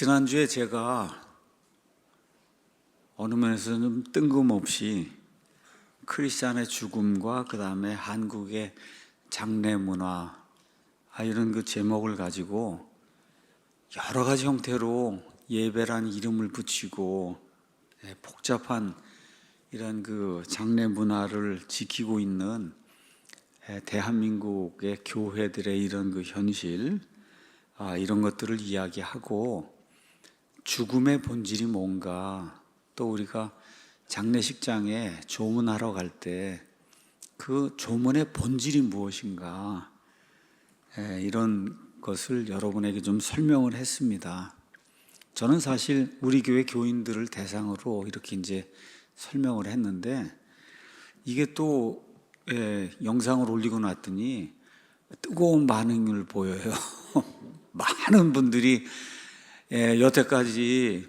지난주에 제가 어느 면에서는 뜬금없이 크리스찬의 죽음과 그 다음에 한국의 장례 문화 이런 그 제목을 가지고 여러 가지 형태로 예배란 이름을 붙이고 복잡한 이런 그 장례 문화를 지키고 있는 대한민국의 교회들의 이런 그 현실 이런 것들을 이야기하고 죽음의 본질이 뭔가, 또 우리가 장례식장에 조문하러 갈 때 그 조문의 본질이 무엇인가, 이런 것을 여러분에게 좀 설명을 했습니다. 저는 사실 우리 교회 교인들을 대상으로 이렇게 이제 설명을 했는데, 이게 또 영상을 올리고 났더니 뜨거운 반응을 보여요. 많은 분들이 여태까지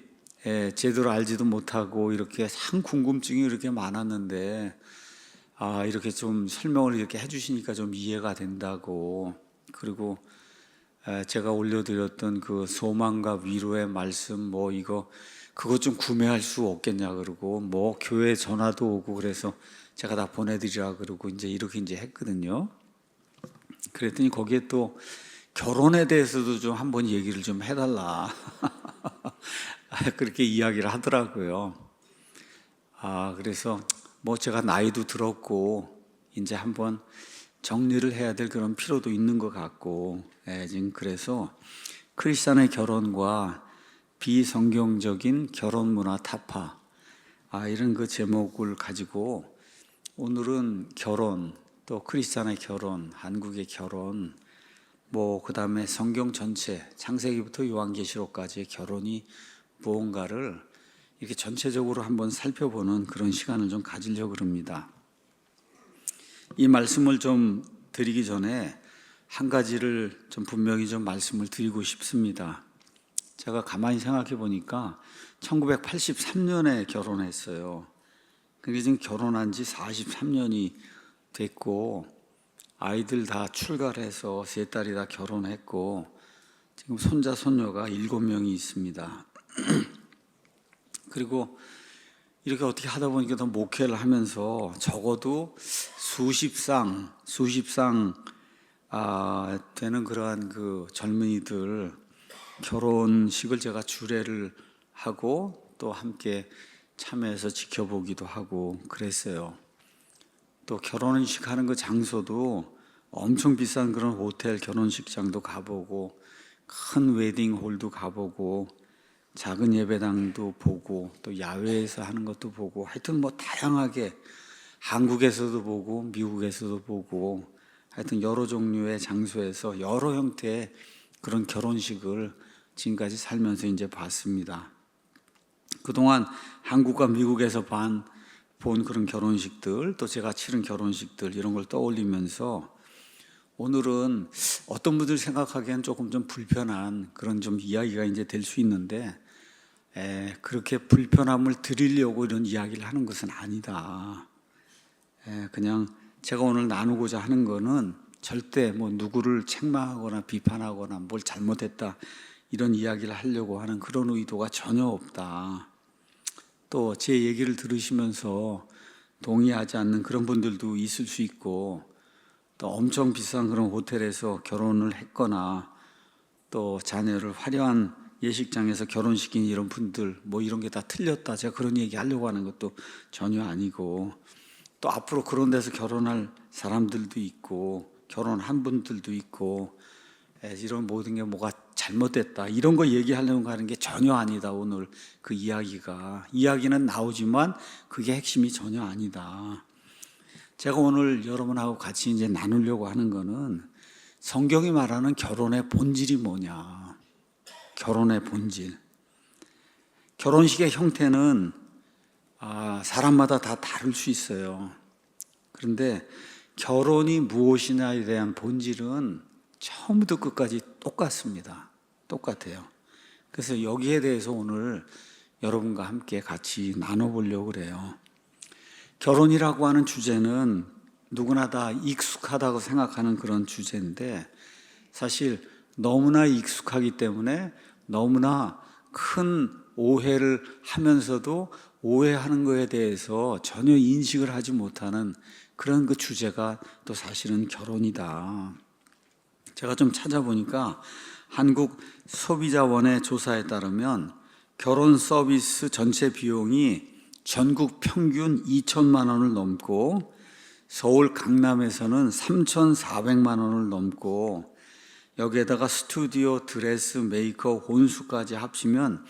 제대로 알지도 못하고 이렇게 참 궁금증이 이렇게 많았는데 이렇게 좀 설명을 이렇게 해주시니까 좀 이해가 된다고, 그리고 제가 올려드렸던 그 소망과 위로의 말씀 그거 좀 구매할 수 없겠냐 그러고 교회 전화도 오고 그래서 제가 다 보내드리라 그러고 이렇게 했거든요. 그랬더니 거기에 또 결혼에 대해서도 좀 한번 얘기를 좀 해달라 그렇게 이야기를 하더라고요. 그래서 제가 나이도 들었고 이제 한번 정리를 해야 될 그런 필요도 있는 것 같고, 지금 그래서 크리스찬의 결혼과 비성경적인 결혼 문화 타파 이런 그 제목을 가지고 오늘은 결혼, 또 크리스찬의 결혼, 한국의 결혼, 그 다음에 성경 전체 창세기부터 요한계시록까지의 결혼이 무언가를 이렇게 전체적으로 한번 살펴보는 그런 시간을 좀 가지려고 합니다. 이 말씀을 좀 드리기 전에 한 가지를 좀 분명히 좀 말씀을 드리고 싶습니다. 제가 가만히 생각해 보니까 1983년에 결혼했어요. 그게 지금 결혼한 지 43년이 됐고, 아이들 다 출가를 해서 세 딸이 다 결혼했고, 지금 손자 손녀가 7명이 있습니다. 그리고 이렇게 어떻게 하다 보니까 더 목회를 하면서 적어도 수십 상 되는 그러한 그 젊은이들 결혼식을 제가 주례를 하고 또 함께 참여해서 지켜보기도 하고 그랬어요. 또 결혼식 하는 그 장소도 엄청 비싼 그런 호텔 결혼식장도 가보고, 큰 웨딩홀도 가보고, 작은 예배당도 보고, 또 야외에서 하는 것도 보고, 하여튼 다양하게 한국에서도 보고 미국에서도 보고, 하여튼 여러 종류의 장소에서 여러 형태의 그런 결혼식을 지금까지 살면서 이제 봤습니다. 그동안 한국과 미국에서 본 그런 결혼식들, 또 제가 치른 결혼식들, 이런 걸 떠올리면서 오늘은 어떤 분들 생각하기엔 조금 좀 불편한 그런 좀 이야기가 이제 될 수 있는데, 그렇게 불편함을 드리려고 이런 이야기를 하는 것은 아니다. 그냥 제가 오늘 나누고자 하는 거는 절대 누구를 책망하거나 비판하거나 뭘 잘못했다 이런 이야기를 하려고 하는 그런 의도가 전혀 없다. 또 제 얘기를 들으시면서 동의하지 않는 그런 분들도 있을 수 있고, 또 엄청 비싼 그런 호텔에서 결혼을 했거나 또 자녀를 화려한 예식장에서 결혼시킨 이런 분들 이런 게 다 틀렸다, 제가 그런 얘기 하려고 하는 것도 전혀 아니고, 또 앞으로 그런 데서 결혼할 사람들도 있고 결혼한 분들도 있고, 이런 모든 게 뭐가 잘못됐다 이런 거 얘기하려고 하는 게 전혀 아니다. 오늘 그 이야기는 나오지만 그게 핵심이 전혀 아니다. 제가 오늘 여러분하고 같이 이제 나누려고 하는 거는 성경이 말하는 결혼의 본질이 뭐냐. 결혼의 본질. 결혼식의 형태는 사람마다 다 다를 수 있어요. 그런데 결혼이 무엇이냐에 대한 본질은 처음부터 끝까지 똑같습니다. 똑같아요. 그래서 여기에 대해서 오늘 여러분과 함께 같이 나눠보려고 그래요. 결혼이라고 하는 주제는 누구나 다 익숙하다고 생각하는 그런 주제인데, 사실 너무나 익숙하기 때문에 너무나 큰 오해를 하면서도 오해하는 거에 대해서 전혀 인식을 하지 못하는 그런 그 주제가 또 사실은 결혼이다. 제가 좀 찾아보니까 한국 소비자원의 조사에 따르면 결혼 서비스 전체 비용이 전국 평균 2천만 원을 넘고 서울 강남에서는 3,400만 원을 넘고 여기에다가 스튜디오, 드레스, 메이크업, 혼수까지 합치면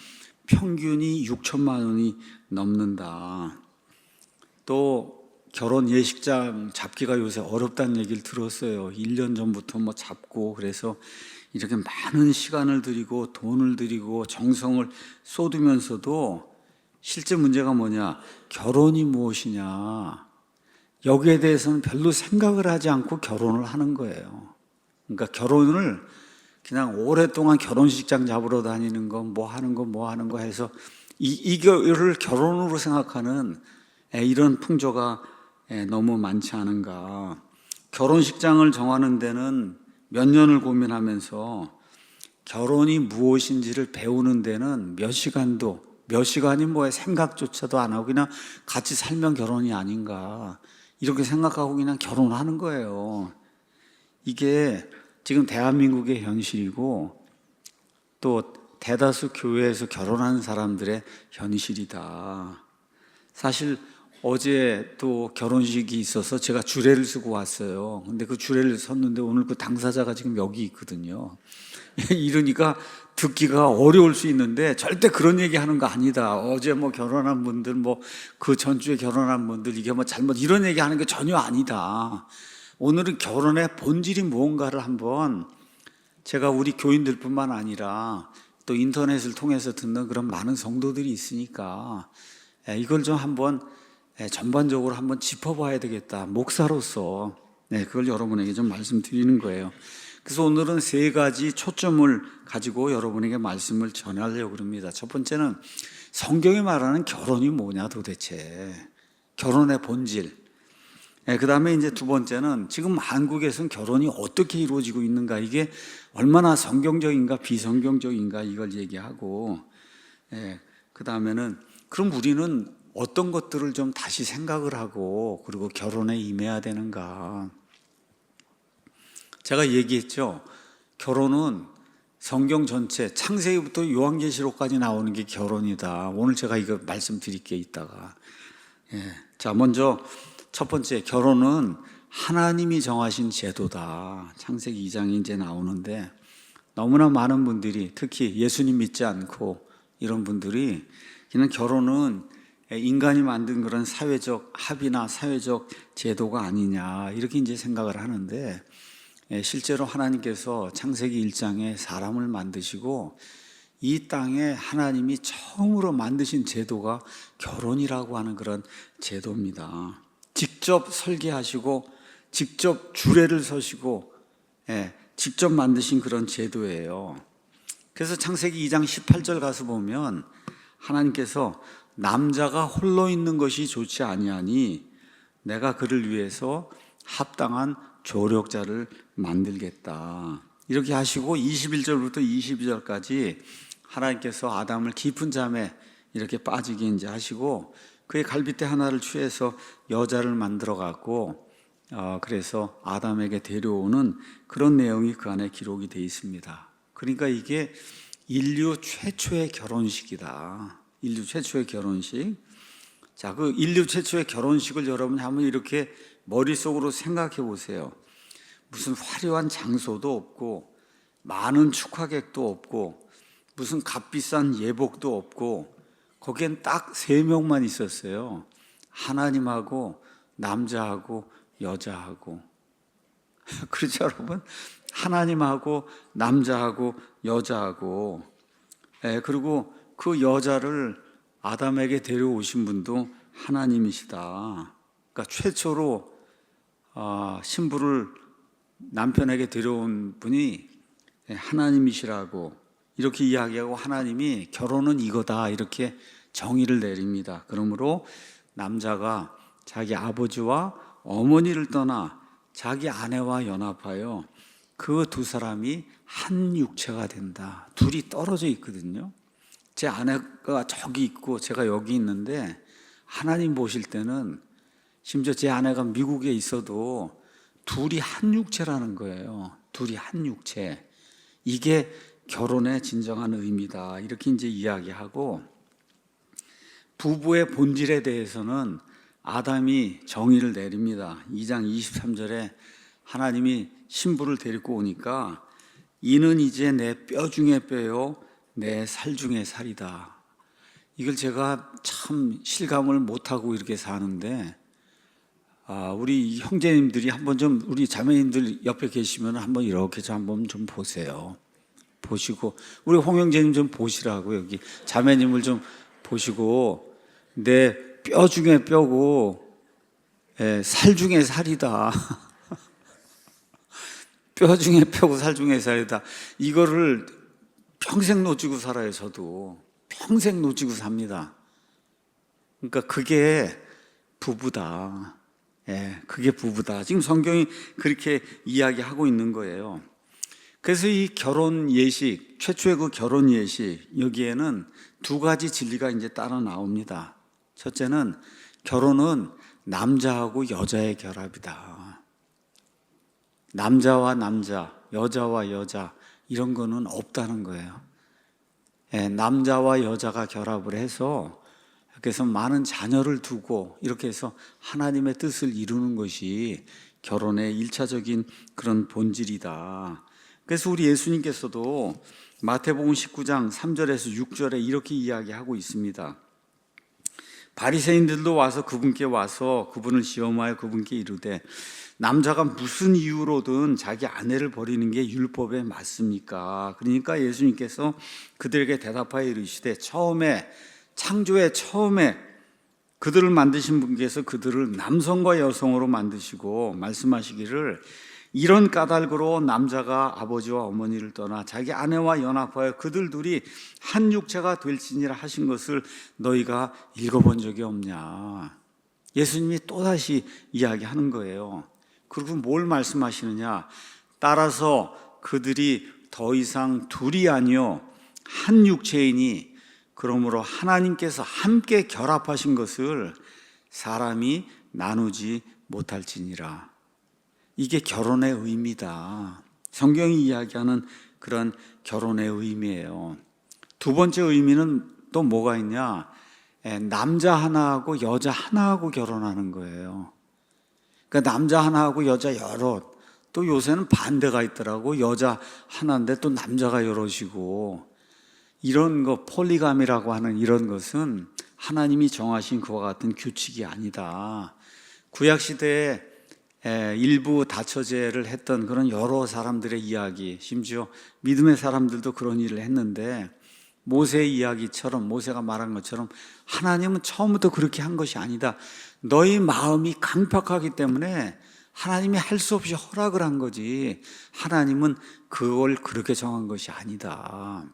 평균이 6천만 원이 넘는다. 또 결혼 예식장 잡기가 요새 어렵다는 얘기를 들었어요. 1년 전부터 뭐 잡고 그래서 이렇게 많은 시간을 들이고 돈을 들이고 정성을 쏟으면서도 실제 문제가 뭐냐? 결혼이 무엇이냐? 여기에 대해서는 별로 생각을 하지 않고 결혼을 하는 거예요. 그러니까 결혼을 그냥 오랫동안 결혼식장 잡으러 다니는 거, 뭐 하는 거 해서 이거를 결혼으로 생각하는 이런 풍조가 너무 많지 않은가. 결혼식장을 정하는 데는 몇 년을 고민하면서 결혼이 무엇인지를 배우는 데는 몇 시간이 뭐에 생각조차도 안 하고 그냥 같이 살면 결혼이 아닌가. 이렇게 생각하고 그냥 결혼하는 거예요. 이게 지금 대한민국의 현실이고 또 대다수 교회에서 결혼하는 사람들의 현실이다. 사실 어제 또 결혼식이 있어서 제가 주례를 쓰고 왔어요. 근데 그 주례를 섰는데 오늘 그 당사자가 지금 여기 있거든요. 이러니까 듣기가 어려울 수 있는데 절대 그런 얘기 하는 거 아니다. 어제 뭐 결혼한 분들, 뭐 그 전주에 결혼한 분들 이게 뭐 잘못 이런 얘기 하는 게 전혀 아니다. 오늘은 결혼의 본질이 무언가를 한번 제가 우리 교인들뿐만 아니라 또 인터넷을 통해서 듣는 그런 많은 성도들이 있으니까 이걸 좀 한번 전반적으로 한번 짚어봐야 되겠다. 목사로서 그걸 여러분에게 좀 말씀드리는 거예요. 그래서 오늘은 세 가지 초점을 가지고 여러분에게 말씀을 전하려고 합니다. 첫 번째는 성경이 말하는 결혼이 뭐냐 도대체. 결혼의 본질. 그 다음에 이제 두 번째는 지금 한국에서는 결혼이 어떻게 이루어지고 있는가, 이게 얼마나 성경적인가 비성경적인가 이걸 얘기하고, 그 다음에는 그럼 우리는 어떤 것들을 좀 다시 생각을 하고 그리고 결혼에 임해야 되는가. 제가 얘기했죠. 결혼은 성경 전체 창세기부터 요한계시록까지 나오는 게 결혼이다. 오늘 제가 이거 말씀드릴게요 이따가. 자, 먼저 첫 번째, 결혼은 하나님이 정하신 제도다. 창세기 2장이 이제 나오는데 너무나 많은 분들이 특히 예수님 믿지 않고 이런 분들이 그냥 결혼은 인간이 만든 그런 사회적 합의나 사회적 제도가 아니냐 이렇게 이제 생각을 하는데, 실제로 하나님께서 창세기 1장에 사람을 만드시고 이 땅에 하나님이 처음으로 만드신 제도가 결혼이라고 하는 그런 제도입니다. 직접 설계하시고 직접 주례를 서시고 직접 만드신 그런 제도예요. 그래서 창세기 2장 18절 가서 보면 하나님께서 남자가 홀로 있는 것이 좋지 아니하니 내가 그를 위해서 합당한 조력자를 만들겠다. 이렇게 하시고 21절부터 22절까지 하나님께서 아담을 깊은 잠에 이렇게 빠지게 이제 하시고 그의 갈빗대 하나를 취해서 여자를 만들어 갖고 그래서 아담에게 데려오는 그런 내용이 그 안에 기록이 되어 있습니다. 그러니까 이게 인류 최초의 결혼식이다. 인류 최초의 결혼식. 자, 그 인류 최초의 결혼식을 여러분이 한번 이렇게 머릿속으로 생각해 보세요. 무슨 화려한 장소도 없고 많은 축하객도 없고 무슨 값비싼 예복도 없고 거기엔 딱 3명만 있었어요. 하나님하고 남자하고 여자하고. 그렇죠 여러분? 하나님하고 남자하고 여자하고. 그리고 그 여자를 아담에게 데려오신 분도 하나님이시다. 그러니까 최초로 신부를 남편에게 데려온 분이 하나님이시라고 이렇게 이야기하고 하나님이 결혼은 이거다 이렇게 정의를 내립니다. 그러므로 남자가 자기 아버지와 어머니를 떠나 자기 아내와 연합하여 그 두 사람이 한 육체가 된다. 둘이 떨어져 있거든요. 제 아내가 저기 있고 제가 여기 있는데 하나님 보실 때는 심지어 제 아내가 미국에 있어도 둘이 한 육체라는 거예요. 둘이 한 육체. 이게 결혼의 진정한 의미다. 이렇게 이제 이야기하고, 부부의 본질에 대해서는 아담이 정의를 내립니다. 2장 23절에 하나님이 신부를 데리고 오니까 이는 이제 내 뼈 중에 뼈요 내 살 중에 살이다. 이걸 제가 참 실감을 못하고 이렇게 사는데, 우리 형제님들이 한번 좀, 우리 자매님들 옆에 계시면 한번 이렇게 좀 한번 좀 보세요. 보시고, 우리 홍 형제님 좀 보시라고, 여기 자매님을 좀 보시고, 내 뼈 중에 뼈고 살 중에 살이다. 뼈 중에 뼈고 살 중에 살이다. 이거를 평생 놓치고 살아요. 저도 평생 놓치고 삽니다. 그러니까 그게 부부다. 그게 부부다. 지금 성경이 그렇게 이야기하고 있는 거예요. 그래서 이 결혼 예식, 최초의 그 결혼 예식, 여기에는 두 가지 진리가 이제 따라 나옵니다. 첫째는 결혼은 남자하고 여자의 결합이다. 남자와 남자, 여자와 여자, 이런 거는 없다는 거예요. 남자와 여자가 결합을 해서, 그래서 많은 자녀를 두고 이렇게 해서 하나님의 뜻을 이루는 것이 결혼의 1차적인 그런 본질이다. 그래서 우리 예수님께서도 마태복음 19장 3절에서 6절에 이렇게 이야기하고 있습니다. 바리새인들도 와서 그분께 와서 그분을 시험하여 그분께 이르되 남자가 무슨 이유로든 자기 아내를 버리는 게 율법에 맞습니까? 그러니까 예수님께서 그들에게 대답하여 이르시되 창조의 처음에 그들을 만드신 분께서 그들을 남성과 여성으로 만드시고 말씀하시기를 이런 까닭으로 남자가 아버지와 어머니를 떠나 자기 아내와 연합하여 그들 둘이 한 육체가 될지니라 하신 것을 너희가 읽어본 적이 없냐. 예수님이 또다시 이야기하는 거예요. 그리고 뭘 말씀하시느냐. 따라서 그들이 더 이상 둘이 아니요 한 육체이니 그러므로 하나님께서 함께 결합하신 것을 사람이 나누지 못할지니라. 이게 결혼의 의미다. 성경이 이야기하는 그런 결혼의 의미예요. 두 번째 의미는 또 뭐가 있냐? 남자 하나하고 여자 하나하고 결혼하는 거예요. 그러니까 남자 하나하고 여자 여럿, 또 요새는 반대가 있더라고. 여자 하나인데 또 남자가 여럿이고, 이런 거 폴리감이라고 하는 이런 것은 하나님이 정하신 그와 같은 규칙이 아니다. 구약시대에 일부 다처제를 했던 그런 여러 사람들의 이야기, 심지어 믿음의 사람들도 그런 일을 했는데, 모세의 이야기처럼, 모세가 말한 것처럼 하나님은 처음부터 그렇게 한 것이 아니다. 너희 마음이 강팍하기 때문에 하나님이 할 수 없이 허락을 한 거지, 하나님은 그걸 그렇게 정한 것이 아니다.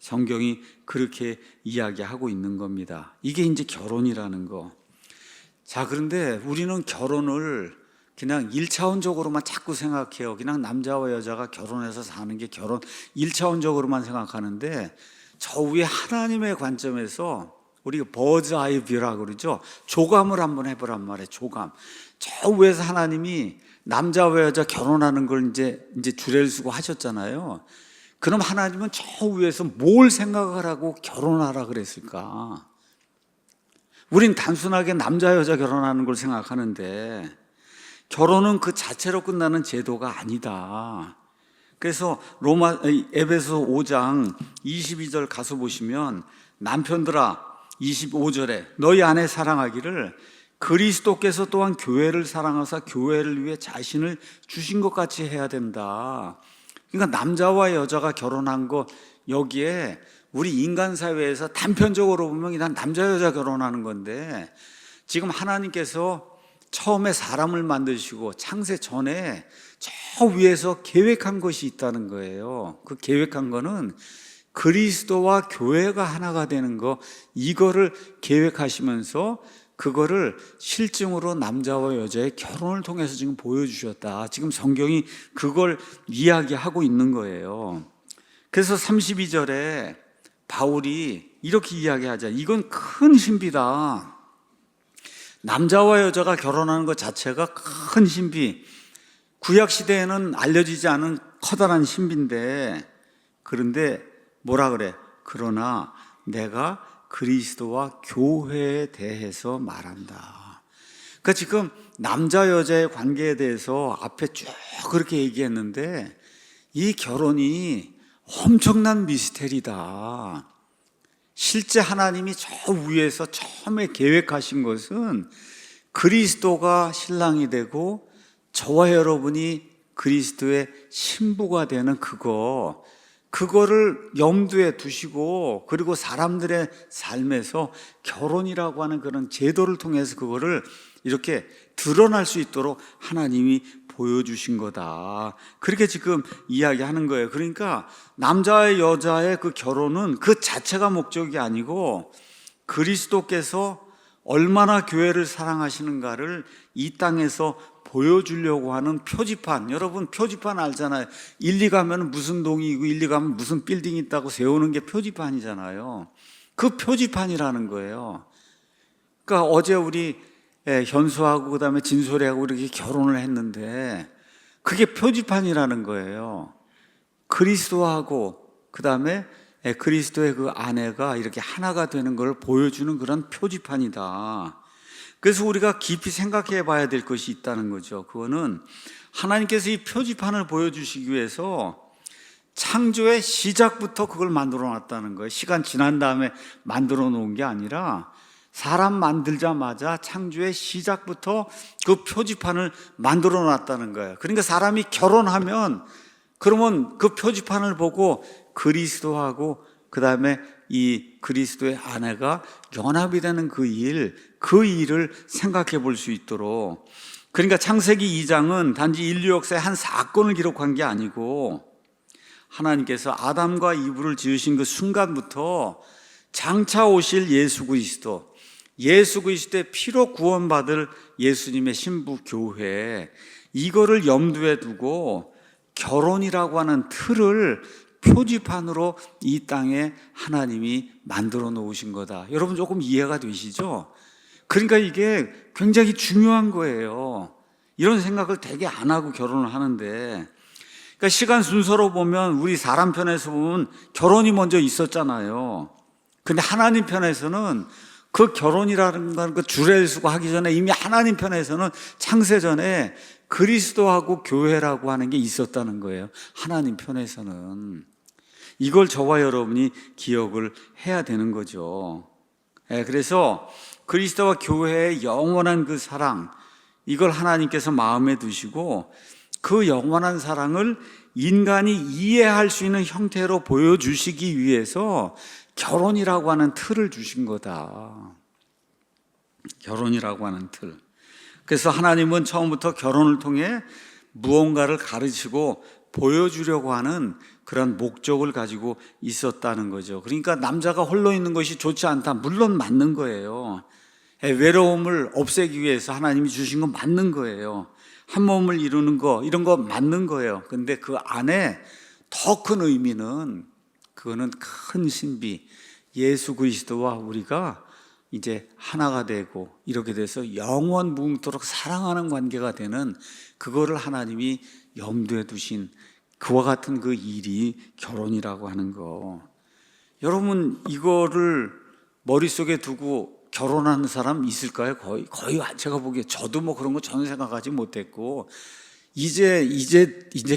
성경이 그렇게 이야기하고 있는 겁니다. 이게 이제 결혼이라는 거. 자, 그런데 우리는 결혼을 그냥 1차원적으로만 자꾸 생각해요. 그냥 남자와 여자가 결혼해서 사는 게 결혼 1차원적으로만 생각하는데, 저 위에 하나님의 관점에서 우리가 버즈 아이 뷰라고 그러죠. 조감을 한번 해보란 말이에요. 조감. 저 위에서 하나님이 남자와 여자 결혼하는 걸 이제 주례를 쓰고 하셨잖아요. 그럼 하나님은 저 위에서 뭘 생각을 하고 결혼하라 그랬을까? 우린 단순하게 남자 여자 결혼하는 걸 생각하는데, 결혼은 그 자체로 끝나는 제도가 아니다. 그래서 에베소 5장 22절 가서 보시면, 남편들아 25절에 너희 아내 사랑하기를 그리스도께서 또한 교회를 사랑하사 교회를 위해 자신을 주신 것 같이 해야 된다. 그러니까 남자와 여자가 결혼한 거, 여기에 우리 인간 사회에서 단편적으로 보면 그냥 남자 여자 결혼하는 건데, 지금 하나님께서 처음에 사람을 만드시고 창세 전에 저 위에서 계획한 것이 있다는 거예요. 그 계획한 거는 그리스도와 교회가 하나가 되는 거, 이거를 계획하시면서 그거를 실증으로 남자와 여자의 결혼을 통해서 지금 보여주셨다. 지금 성경이 그걸 이야기하고 있는 거예요. 그래서 32절에 바울이 이렇게 이야기하자. 이건 큰 신비다. 남자와 여자가 결혼하는 것 자체가 큰 신비. 구약 시대에는 알려지지 않은 커다란 신비인데, 그런데 뭐라 그래? 그러나 내가 그리스도와 교회에 대해서 말한다. 그러니까 지금 남자 여자의 관계에 대해서 앞에 쭉 그렇게 얘기했는데, 이 결혼이 엄청난 미스테리다. 실제 하나님이 저 위에서 처음에 계획하신 것은 그리스도가 신랑이 되고 저와 여러분이 그리스도의 신부가 되는 그거를 염두에 두시고, 그리고 사람들의 삶에서 결혼이라고 하는 그런 제도를 통해서 그거를 이렇게 드러날 수 있도록 하나님이 보여주신 거다. 그렇게 지금 이야기하는 거예요. 그러니까 남자와 여자의 그 결혼은 그 자체가 목적이 아니고 그리스도께서 얼마나 교회를 사랑하시는가를 이 땅에서 보여주려고 하는 표지판. 여러분 표지판 알잖아요. 1, 2 가면 무슨 동이 있고 1, 2 가면 무슨 빌딩이 있다고 세우는 게 표지판이잖아요. 그 표지판이라는 거예요. 그러니까 어제 우리 현수하고 그다음에 진솔이하고 이렇게 결혼을 했는데 그게 표지판이라는 거예요. 그리스도하고 그다음에 그리스도의 그 아내가 이렇게 하나가 되는 걸 보여주는 그런 표지판이다. 그래서 우리가 깊이 생각해 봐야 될 것이 있다는 거죠. 그거는 하나님께서 이 표지판을 보여주시기 위해서 창조의 시작부터 그걸 만들어 놨다는 거예요. 시간 지난 다음에 만들어 놓은 게 아니라 사람 만들자마자 창조의 시작부터 그 표지판을 만들어 놨다는 거예요. 그러니까 사람이 결혼하면 그러면 그 표지판을 보고 그리스도하고 그 다음에 이 그리스도의 아내가 연합이 되는 그 일을 생각해 볼 수 있도록. 그러니까 창세기 2장은 단지 인류 역사의 한 사건을 기록한 게 아니고 하나님께서 아담과 이브를 지으신 그 순간부터 장차 오실 예수 그리스도의 피로 구원받을 예수님의 신부 교회, 이거를 염두에 두고 결혼이라고 하는 틀을 표지판으로 이 땅에 하나님이 만들어 놓으신 거다. 여러분 조금 이해가 되시죠? 그러니까 이게 굉장히 중요한 거예요. 이런 생각을 되게 안 하고 결혼을 하는데, 그러니까 시간 순서로 보면 우리 사람 편에서 보면 결혼이 먼저 있었잖아요. 근데 하나님 편에서는 그 결혼이라는 그 주례수가 하기 전에 이미 하나님 편에서는 창세전에 그리스도하고 교회라고 하는 게 있었다는 거예요. 하나님 편에서는. 이걸 저와 여러분이 기억을 해야 되는 거죠. 그래서 그리스도와 교회의 영원한 그 사랑, 이걸 하나님께서 마음에 두시고 그 영원한 사랑을 인간이 이해할 수 있는 형태로 보여주시기 위해서 결혼이라고 하는 틀을 주신 거다. 결혼이라고 하는 틀. 그래서 하나님은 처음부터 결혼을 통해 무언가를 가르치고 보여주려고 하는 그런 목적을 가지고 있었다는 거죠. 그러니까 남자가 홀로 있는 것이 좋지 않다. 물론 맞는 거예요. 외로움을 없애기 위해서 하나님이 주신 건 맞는 거예요. 한 몸을 이루는 거, 이런 거 맞는 거예요. 근데 그 안에 더 큰 의미는, 그거는 큰 신비, 예수 그리스도와 우리가 이제 하나가 되고 이렇게 돼서 영원 무궁토록 사랑하는 관계가 되는, 그거를 하나님이 염두에 두신 그와 같은 그 일이 결혼이라고 하는 거. 여러분 이거를 머릿속에 두고 결혼하는 사람 있을까요? 거의 제가 보기에 저도 뭐 그런 거 전혀 생각하지 못했고 이제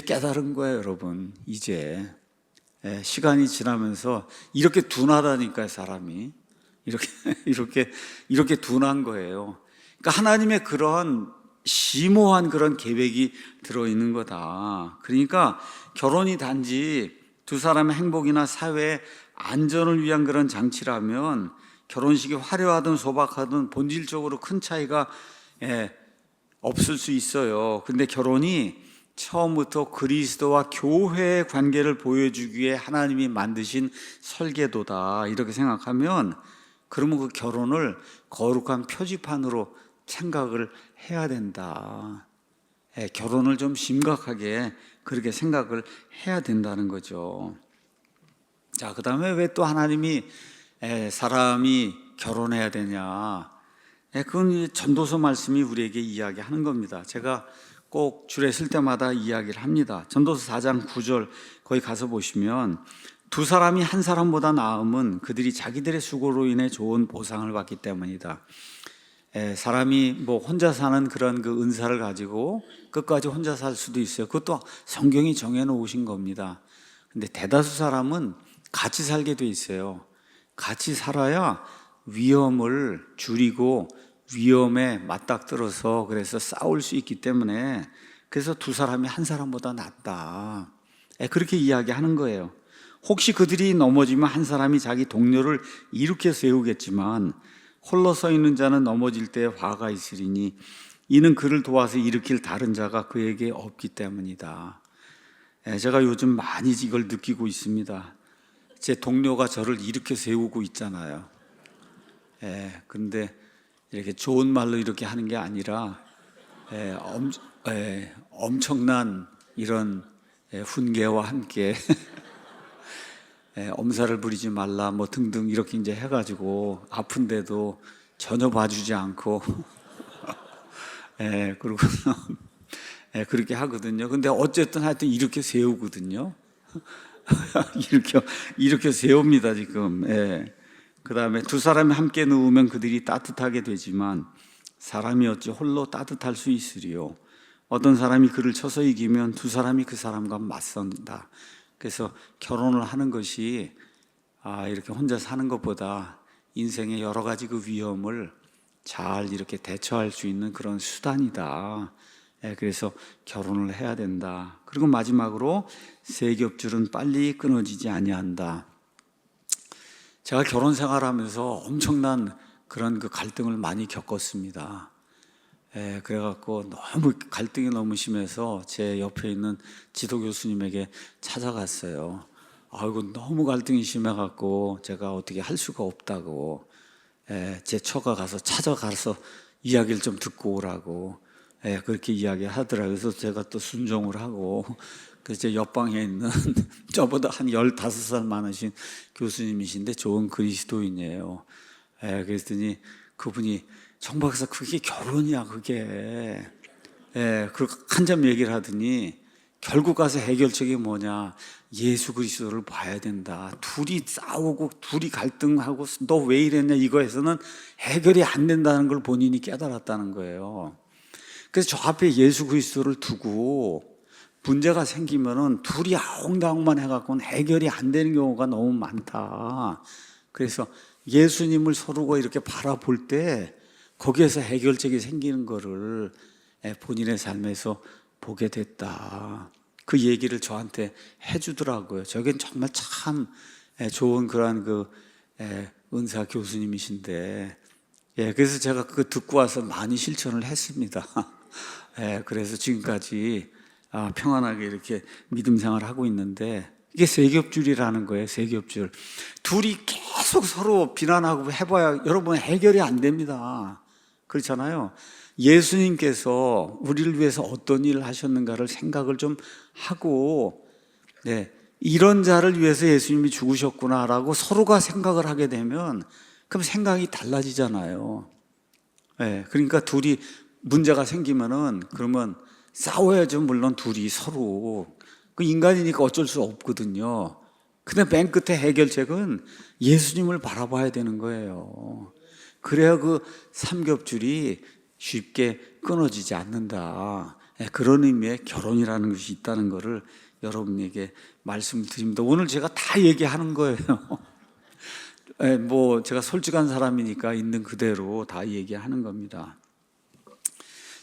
깨달은 거예요, 여러분. 이제 시간이 지나면서 이렇게 둔하다니까요, 사람이. 이렇게 둔한 거예요. 그러니까 하나님의 그런 심오한 그런 계획이 들어있는 거다. 그러니까 결혼이 단지 두 사람의 행복이나 사회의 안전을 위한 그런 장치라면 결혼식이 화려하든 소박하든 본질적으로 큰 차이가 없을 수 있어요. 근데 결혼이 처음부터 그리스도와 교회의 관계를 보여주기 위해 하나님이 만드신 설계도다, 이렇게 생각하면, 그러면 그 결혼을 거룩한 표지판으로 생각을 해야 된다. 결혼을 좀 심각하게 그렇게 생각을 해야 된다는 거죠. 자, 그 다음에 왜 또 하나님이 사람이 결혼해야 되냐? 그건 전도서 말씀이 우리에게 이야기하는 겁니다. 제가 꼭 줄에 쓸 때마다 이야기를 합니다. 전도서 4장 9절 거기 가서 보시면 두 사람이 한 사람보다 나음은 그들이 자기들의 수고로 인해 좋은 보상을 받기 때문이다. 사람이 뭐 혼자 사는 그런 그 은사를 가지고 끝까지 혼자 살 수도 있어요. 그것도 성경이 정해놓으신 겁니다. 근데 대다수 사람은 같이 살게 돼 있어요. 같이 살아야 위험을 줄이고 위험에 맞닥뜨려서 그래서 싸울 수 있기 때문에 그래서 두 사람이 한 사람보다 낫다. 그렇게 이야기하는 거예요. 혹시 그들이 넘어지면 한 사람이 자기 동료를 일으켜 세우겠지만 홀로 서 있는 자는 넘어질 때 화가 있으리니 이는 그를 도와서 일으킬 다른 자가 그에게 없기 때문이다. 제가 요즘 많이 이걸 느끼고 있습니다. 제 동료가 저를 일으켜 세우고 있잖아요. 그런데 이렇게 좋은 말로 이렇게 하는 게 아니라 엄청난 이런 훈계와 함께 엄살을 부리지 말라 뭐 등등 이렇게 이제 해가지고 아픈데도 전혀 봐주지 않고 그리고 그렇게 하거든요. 근데 어쨌든 하여튼 이렇게 세우거든요. 이렇게 세웁니다 지금. 그 다음에 두 사람이 함께 누우면 그들이 따뜻하게 되지만 사람이 어찌 홀로 따뜻할 수 있으리요. 어떤 사람이 그를 쳐서 이기면 두 사람이 그 사람과 맞선다. 그래서 결혼을 하는 것이 이렇게 혼자 사는 것보다 인생의 여러 가지 그 위험을 잘 이렇게 대처할 수 있는 그런 수단이다. 그래서 결혼을 해야 된다. 그리고 마지막으로 세겹줄은 빨리 끊어지지 아니한다. 제가 결혼 생활하면서 엄청난 그런 그 갈등을 많이 겪었습니다. 그래갖고 너무 갈등이 너무 심해서 제 옆에 있는 지도 교수님에게 찾아갔어요. 아이고 너무 갈등이 심해갖고 제가 어떻게 할 수가 없다고 제 처가 가서 찾아가서 이야기를 좀 듣고 오라고 그렇게 이야기하더라고요. 그래서 제가 또 순종을 하고 그래서 제 옆방에 있는 저보다 한 15살 많으신 교수님이신데 좋은 그리스도인이에요. 그랬더니 그분이 정 박사 그게 결혼이야 그게. 그렇게 한참 얘기를 하더니 결국 가서 해결책이 뭐냐, 예수 그리스도를 봐야 된다. 둘이 싸우고 둘이 갈등하고 너 왜 이랬냐 이거에서는 해결이 안 된다는 걸 본인이 깨달았다는 거예요. 그래서 저 앞에 예수 그리스도를 두고 문제가 생기면은 둘이 아웅다웅만 해갖고는 해결이 안 되는 경우가 너무 많다. 그래서 예수님을 서로가 이렇게 바라볼 때 거기에서 해결책이 생기는 거를 본인의 삶에서 보게 됐다. 그 얘기를 저한테 해주더라고요. 저겐 정말 참 좋은 그러한 그 은사 교수님이신데, 그래서 제가 그거 듣고 와서 많이 실천을 했습니다. 그래서 지금까지 평안하게 이렇게 믿음 생활하고 있는데, 이게 세겹줄이라는 거예요. 세겹줄. 둘이 계속 서로 비난하고 해봐야 여러분 해결이 안 됩니다. 그렇잖아요. 예수님께서 우리를 위해서 어떤 일을 하셨는가를 생각을 좀 하고, 이런 자를 위해서 예수님이 죽으셨구나라고 서로가 생각을 하게 되면 그럼 생각이 달라지잖아요. 그러니까 둘이 문제가 생기면은 그러면 싸워야죠. 물론 둘이 서로. 그 인간이니까 어쩔 수 없거든요. 근데 맨 끝에 해결책은 예수님을 바라봐야 되는 거예요. 그래야 그 삼겹줄이 쉽게 끊어지지 않는다. 그런 의미의 결혼이라는 것이 있다는 것을 여러분에게 말씀드립니다. 오늘 제가 다 얘기하는 거예요. 뭐 제가 솔직한 사람이니까 있는 그대로 다 얘기하는 겁니다.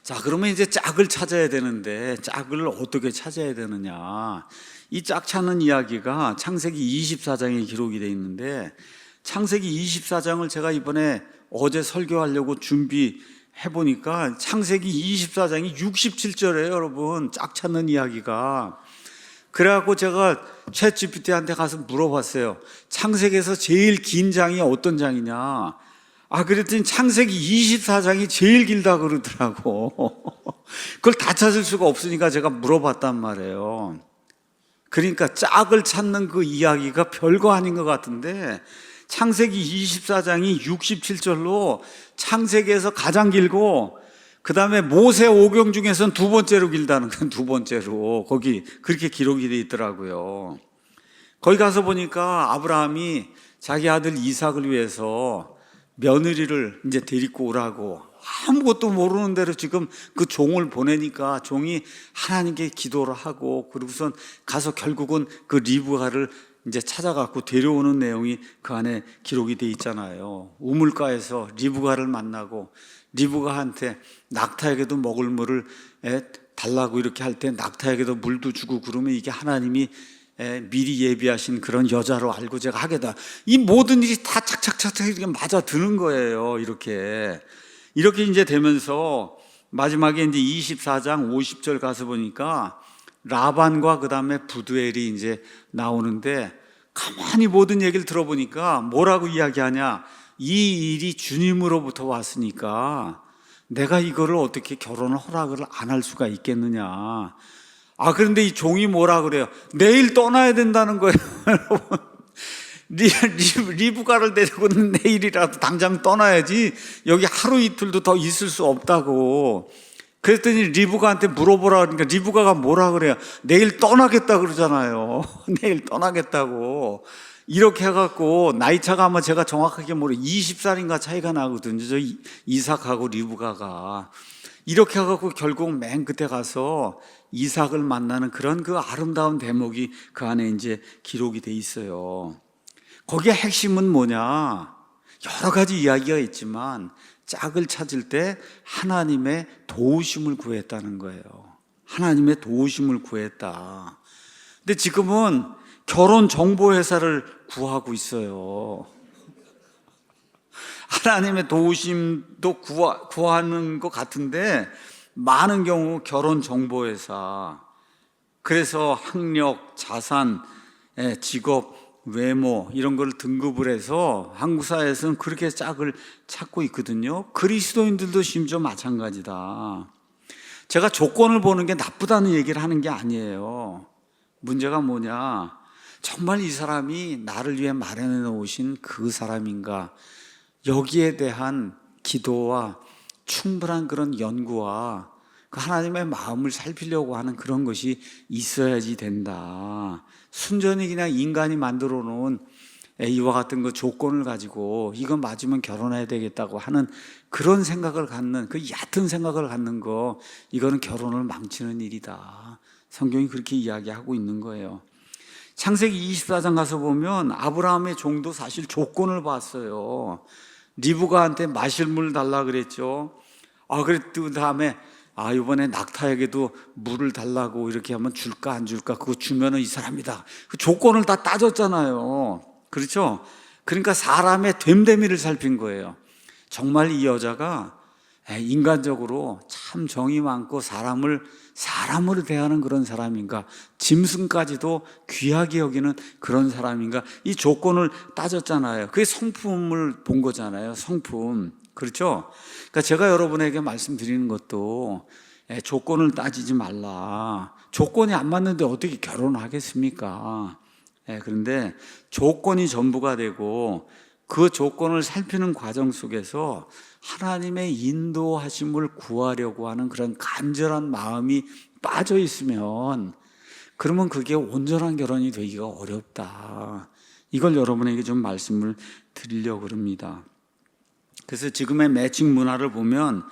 자, 그러면 이제 짝을 찾아야 되는데 짝을 어떻게 찾아야 되느냐. 이 짝 찾는 이야기가 창세기 24장에 기록이 되어 있는데, 창세기 24장을 제가 이번에 어제 설교하려고 준비해 보니까 창세기 24장이 67절이에요, 여러분. 짝 찾는 이야기가. 그래갖고 제가 챗GPT한테 가서 물어봤어요. 창세기에서 제일 긴 장이 어떤 장이냐. 그랬더니 창세기 24장이 제일 길다 그러더라고. 그걸 다 찾을 수가 없으니까 제가 물어봤단 말이에요. 그러니까 짝을 찾는 그 이야기가 별거 아닌 것 같은데 창세기 24장이 67절로 창세기에서 가장 길고 그 다음에 모세 오경 중에서는 두 번째로 길다는 건 두 번째로 거기 그렇게 기록이 되어 있더라고요. 거기 가서 보니까 아브라함이 자기 아들 이삭을 위해서 며느리를 이제 데리고 오라고 아무것도 모르는 대로 지금 그 종을 보내니까 종이 하나님께 기도를 하고 그러고선 가서 결국은 그 리브가를 이제 찾아갖고 데려오는 내용이 그 안에 기록이 돼 있잖아요. 우물가에서 리브가를 만나고 리브가한테 낙타에게도 먹을 물을 달라고 이렇게 할 때 낙타에게도 물도 주고 그러면 이게 하나님이 미리 예비하신 그런 여자로 알고 제가 하겠다. 이 모든 일이 다 착착착착 이렇게 맞아 드는 거예요. 이렇게 이제 되면서 마지막에 이제 24장 50절 가서 보니까 라반과 그 다음에 부두엘이 이제 나오는데 가만히 모든 얘기를 들어보니까 뭐라고 이야기하냐? 이 일이 주님으로부터 왔으니까 내가 이거를 어떻게 결혼을 허락을 안 할 수가 있겠느냐? 그런데 이 종이 뭐라 그래요? 내일 떠나야 된다는 거예요. 여러분. 리브가를 데리고는 내일이라도 당장 떠나야지 여기 하루 이틀도 더 있을 수 없다고. 그랬더니 리브가한테 물어보라 그러니까 리브가가 뭐라 그래요? 내일 떠나겠다 그러잖아요. 내일 떠나겠다고. 이렇게 해갖고 나이차가 아마 제가 정확하게 모르 20살인가 차이가 나거든요. 저 이삭하고 리브가가. 이렇게 해갖고 결국 맨 끝에 가서 이삭을 만나는 그런 그 아름다운 대목이 그 안에 이제 기록이 돼 있어요. 거기에 핵심은 뭐냐? 여러 가지 이야기가 있지만 짝을 찾을 때 하나님의 도우심을 구했다는 거예요. 하나님의 도우심을 구했다. 근데 지금은 결혼 정보회사를 구하고 있어요. 하나님의 도우심도 구하는 것 같은데 많은 경우 결혼 정보회사, 그래서 학력, 자산, 직업, 외모 이런 걸 등급을 해서 한국 사회에서는 그렇게 짝을 찾고 있거든요. 그리스도인들도 심지어 마찬가지다. 제가 조건을 보는 게 나쁘다는 얘기를 하는 게 아니에요. 문제가 뭐냐? 정말 이 사람이 나를 위해 마련해 놓으신 그 사람인가? 여기에 대한 기도와 충분한 그런 연구와 그 하나님의 마음을 살피려고 하는 그런 것이 있어야지 된다. 순전히 그냥 인간이 만들어 놓은 이와 같은 그 조건을 가지고 이거 맞으면 결혼해야 되겠다고 하는 그런 생각을 갖는, 그 얕은 생각을 갖는 거, 이거는 결혼을 망치는 일이다. 성경이 그렇게 이야기하고 있는 거예요. 창세기 24장 가서 보면 아브라함의 종도 사실 조건을 봤어요. 리브가한테 마실 물 달라 그랬죠. 그랬더니 다음에 이번에 낙타에게도 물을 달라고 이렇게 하면 줄까 안 줄까? 그거 주면은 이 사람이다. 그 조건을 다 따졌잖아요. 그렇죠? 그러니까 사람의 됨됨이를 살핀 거예요. 정말 이 여자가 인간적으로 참 정이 많고 사람으로 대하는 그런 사람인가? 짐승까지도 귀하게 여기는 그런 사람인가? 이 조건을 따졌잖아요. 그게 성품을 본 거잖아요. 성품. 그렇죠? 그러니까 제가 여러분에게 말씀드리는 것도 조건을 따지지 말라. 조건이 안 맞는데 어떻게 결혼을 하겠습니까? 그런데 조건이 전부가 되고 그 조건을 살피는 과정 속에서 하나님의 인도하심을 구하려고 하는 그런 간절한 마음이 빠져 있으면 그러면 그게 온전한 결혼이 되기가 어렵다. 이걸 여러분에게 좀 말씀을 드리려고 합니다. 그래서 지금의 매칭 문화를 보면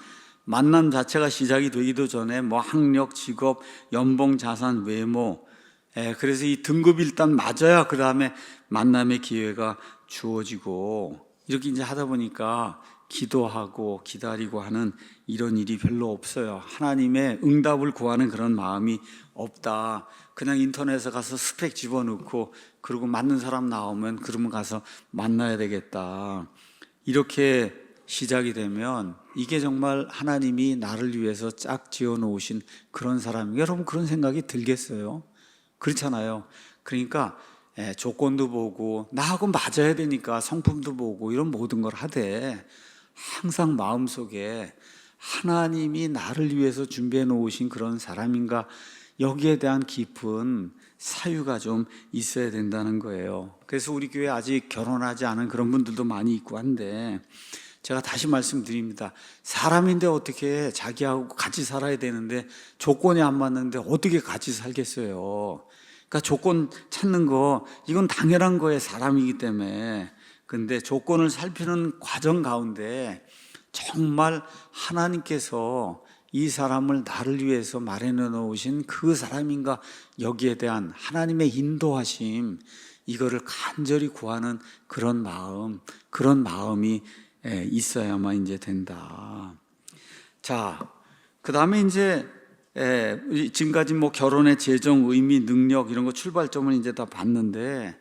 만남 자체가 시작이 되기도 전에 학력, 직업, 연봉, 자산, 외모, 그래서 이 등급이 일단 맞아야 그 다음에 만남의 기회가 주어지고 이렇게 이제 하다 보니까 기도하고 기다리고 하는 이런 일이 별로 없어요. 하나님의 응답을 구하는 그런 마음이 없다. 그냥 인터넷에 가서 스펙 집어넣고 그리고 맞는 사람 나오면 그러면 가서 만나야 되겠다. 이렇게 시작이 되면 이게 정말 하나님이 나를 위해서 짝 지어 놓으신 그런 사람인가? 여러분 그런 생각이 들겠어요? 그렇잖아요. 그러니까 조건도 보고 나하고 맞아야 되니까 성품도 보고 이런 모든 걸 하되 항상 마음속에 하나님이 나를 위해서 준비해 놓으신 그런 사람인가? 여기에 대한 깊은 사유가 좀 있어야 된다는 거예요. 그래서 우리 교회 아직 결혼하지 않은 그런 분들도 많이 있고 한데, 제가 다시 말씀드립니다. 사람인데 어떻게 자기하고 같이 살아야 되는데 조건이 안 맞는데 어떻게 같이 살겠어요? 그러니까 조건 찾는 거, 이건 당연한 거예요. 사람이기 때문에. 근데 조건을 살피는 과정 가운데 정말 하나님께서 이 사람을 나를 위해서 마련해 놓으신 그 사람인가, 여기에 대한 하나님의 인도하심, 이거를 간절히 구하는 그런 마음이 있어야만 이제 된다. 자, 그 다음에 이제 지금까지 뭐 결혼의 재정, 의미, 능력 이런 거 출발점을 이제 다 봤는데,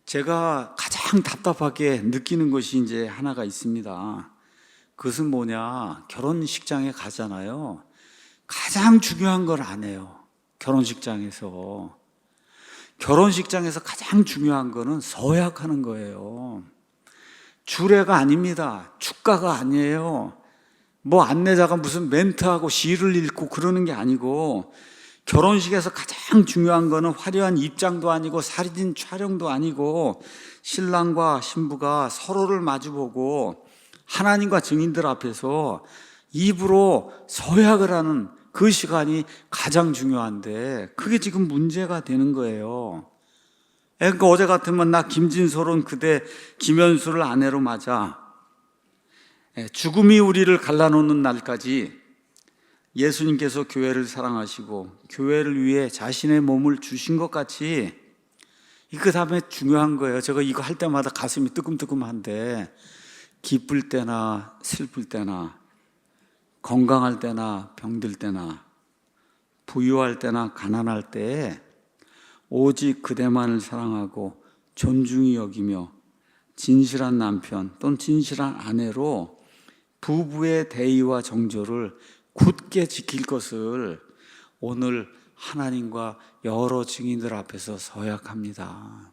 제가 가장 답답하게 느끼는 것이 이제 하나가 있습니다. 그것은 뭐냐? 결혼식장에 가잖아요. 가장 중요한 걸 안 해요. 결혼식장에서 가장 중요한 거는 서약하는 거예요. 주례가 아닙니다. 축가가 아니에요. 뭐 안내자가 무슨 멘트하고 시를 읽고 그러는 게 아니고, 결혼식에서 가장 중요한 거는 화려한 입장도 아니고 사진 촬영도 아니고, 신랑과 신부가 서로를 마주보고 하나님과 증인들 앞에서 입으로 서약을 하는 그 시간이 가장 중요한데, 그게 지금 문제가 되는 거예요. 그러니까 어제 같으면 나 김진솔은 그대 김현수를 아내로 맞아, 죽음이 우리를 갈라놓는 날까지 예수님께서 교회를 사랑하시고 교회를 위해 자신의 몸을 주신 것 같이, 그 다음에 중요한 거예요. 제가 이거 할 때마다 가슴이 뜨끔뜨끔한데, 기쁠 때나 슬플 때나, 건강할 때나 병들 때나, 부유할 때나 가난할 때에 오직 그대만을 사랑하고 존중히 여기며 진실한 남편 또는 진실한 아내로 부부의 대의와 정조를 굳게 지킬 것을 오늘 하나님과 여러 증인들 앞에서 서약합니다.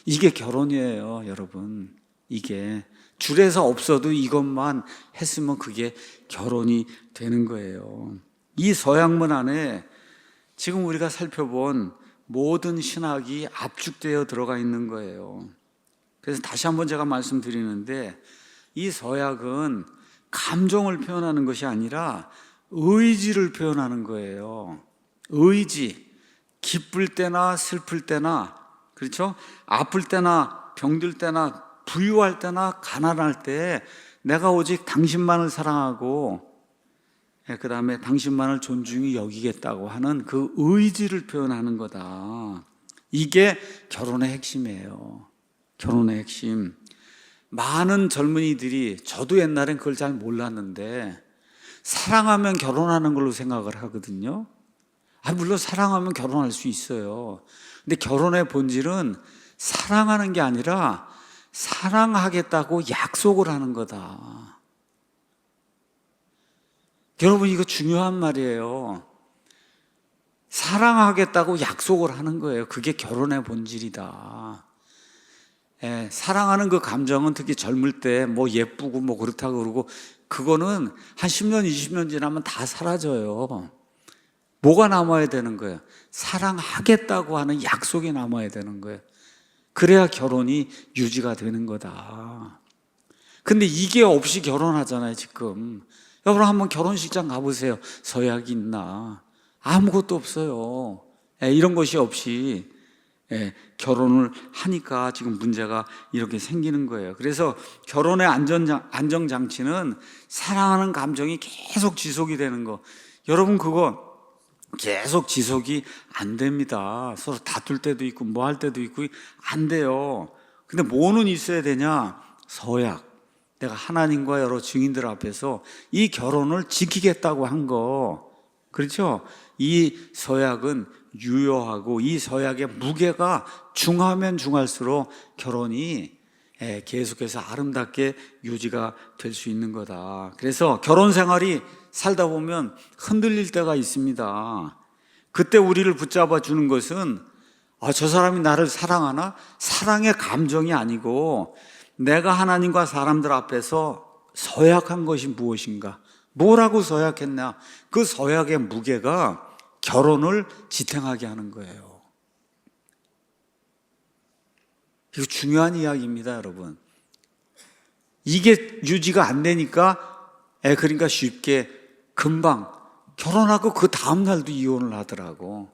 이게 결혼이에요, 여러분. 이게 줄에서 없어도 이것만 했으면 그게 결혼이 되는 거예요. 이 서약문 안에 지금 우리가 살펴본 모든 신학이 압축되어 들어가 있는 거예요. 그래서 다시 한번 제가 말씀드리는데, 이 서약은 감정을 표현하는 것이 아니라 의지를 표현하는 거예요. 의지. 기쁠 때나 슬플 때나, 그렇죠? 아플 때나 병들 때나 부유할 때나 가난할 때 내가 오직 당신만을 사랑하고 그 다음에 당신만을 존중히 여기겠다고 하는 그 의지를 표현하는 거다. 이게 결혼의 핵심이에요. 결혼의 핵심. 많은 젊은이들이, 저도 옛날엔 그걸 잘 몰랐는데, 사랑하면 결혼하는 걸로 생각을 하거든요. 물론 사랑하면 결혼할 수 있어요. 근데 결혼의 본질은 사랑하는 게 아니라 사랑하겠다고 약속을 하는 거다. 여러분, 이거 중요한 말이에요. 사랑하겠다고 약속을 하는 거예요. 그게 결혼의 본질이다. 사랑하는 그 감정은 특히 젊을 때 뭐 예쁘고 뭐 그렇다고 그러고, 그거는 한 10년, 20년 지나면 다 사라져요. 뭐가 남아야 되는 거예요? 사랑하겠다고 하는 약속이 남아야 되는 거예요. 그래야 결혼이 유지가 되는 거다. 근데 이게 없이 결혼하잖아요, 지금. 여러분 한번 결혼식장 가보세요. 서약이 있나? 아무것도 없어요. 이런 것이 없이 결혼을 하니까 지금 문제가 이렇게 생기는 거예요. 그래서 결혼의 안정장치는 사랑하는 감정이 계속 지속이 되는 거. 여러분, 그거 계속 지속이 안 됩니다. 서로 다툴 때도 있고 뭐 할 때도 있고 안 돼요. 근데 뭐는 있어야 되냐? 서약. 내가 하나님과 여러 증인들 앞에서 이 결혼을 지키겠다고 한 거, 그렇죠? 이 서약은 유효하고 이 서약의 무게가 중하면 중할수록 결혼이 계속해서 아름답게 유지가 될 수 있는 거다. 그래서 결혼 생활이 살다 보면 흔들릴 때가 있습니다. 그때 우리를 붙잡아 주는 것은, 저 사람이 나를 사랑하나? 사랑의 감정이 아니고 내가 하나님과 사람들 앞에서 서약한 것이 무엇인가? 뭐라고 서약했나? 그 서약의 무게가 결혼을 지탱하게 하는 거예요. 이거 중요한 이야기입니다, 여러분. 이게 유지가 안 되니까 그러니까 쉽게 금방 결혼하고 그 다음 날도 이혼을 하더라고.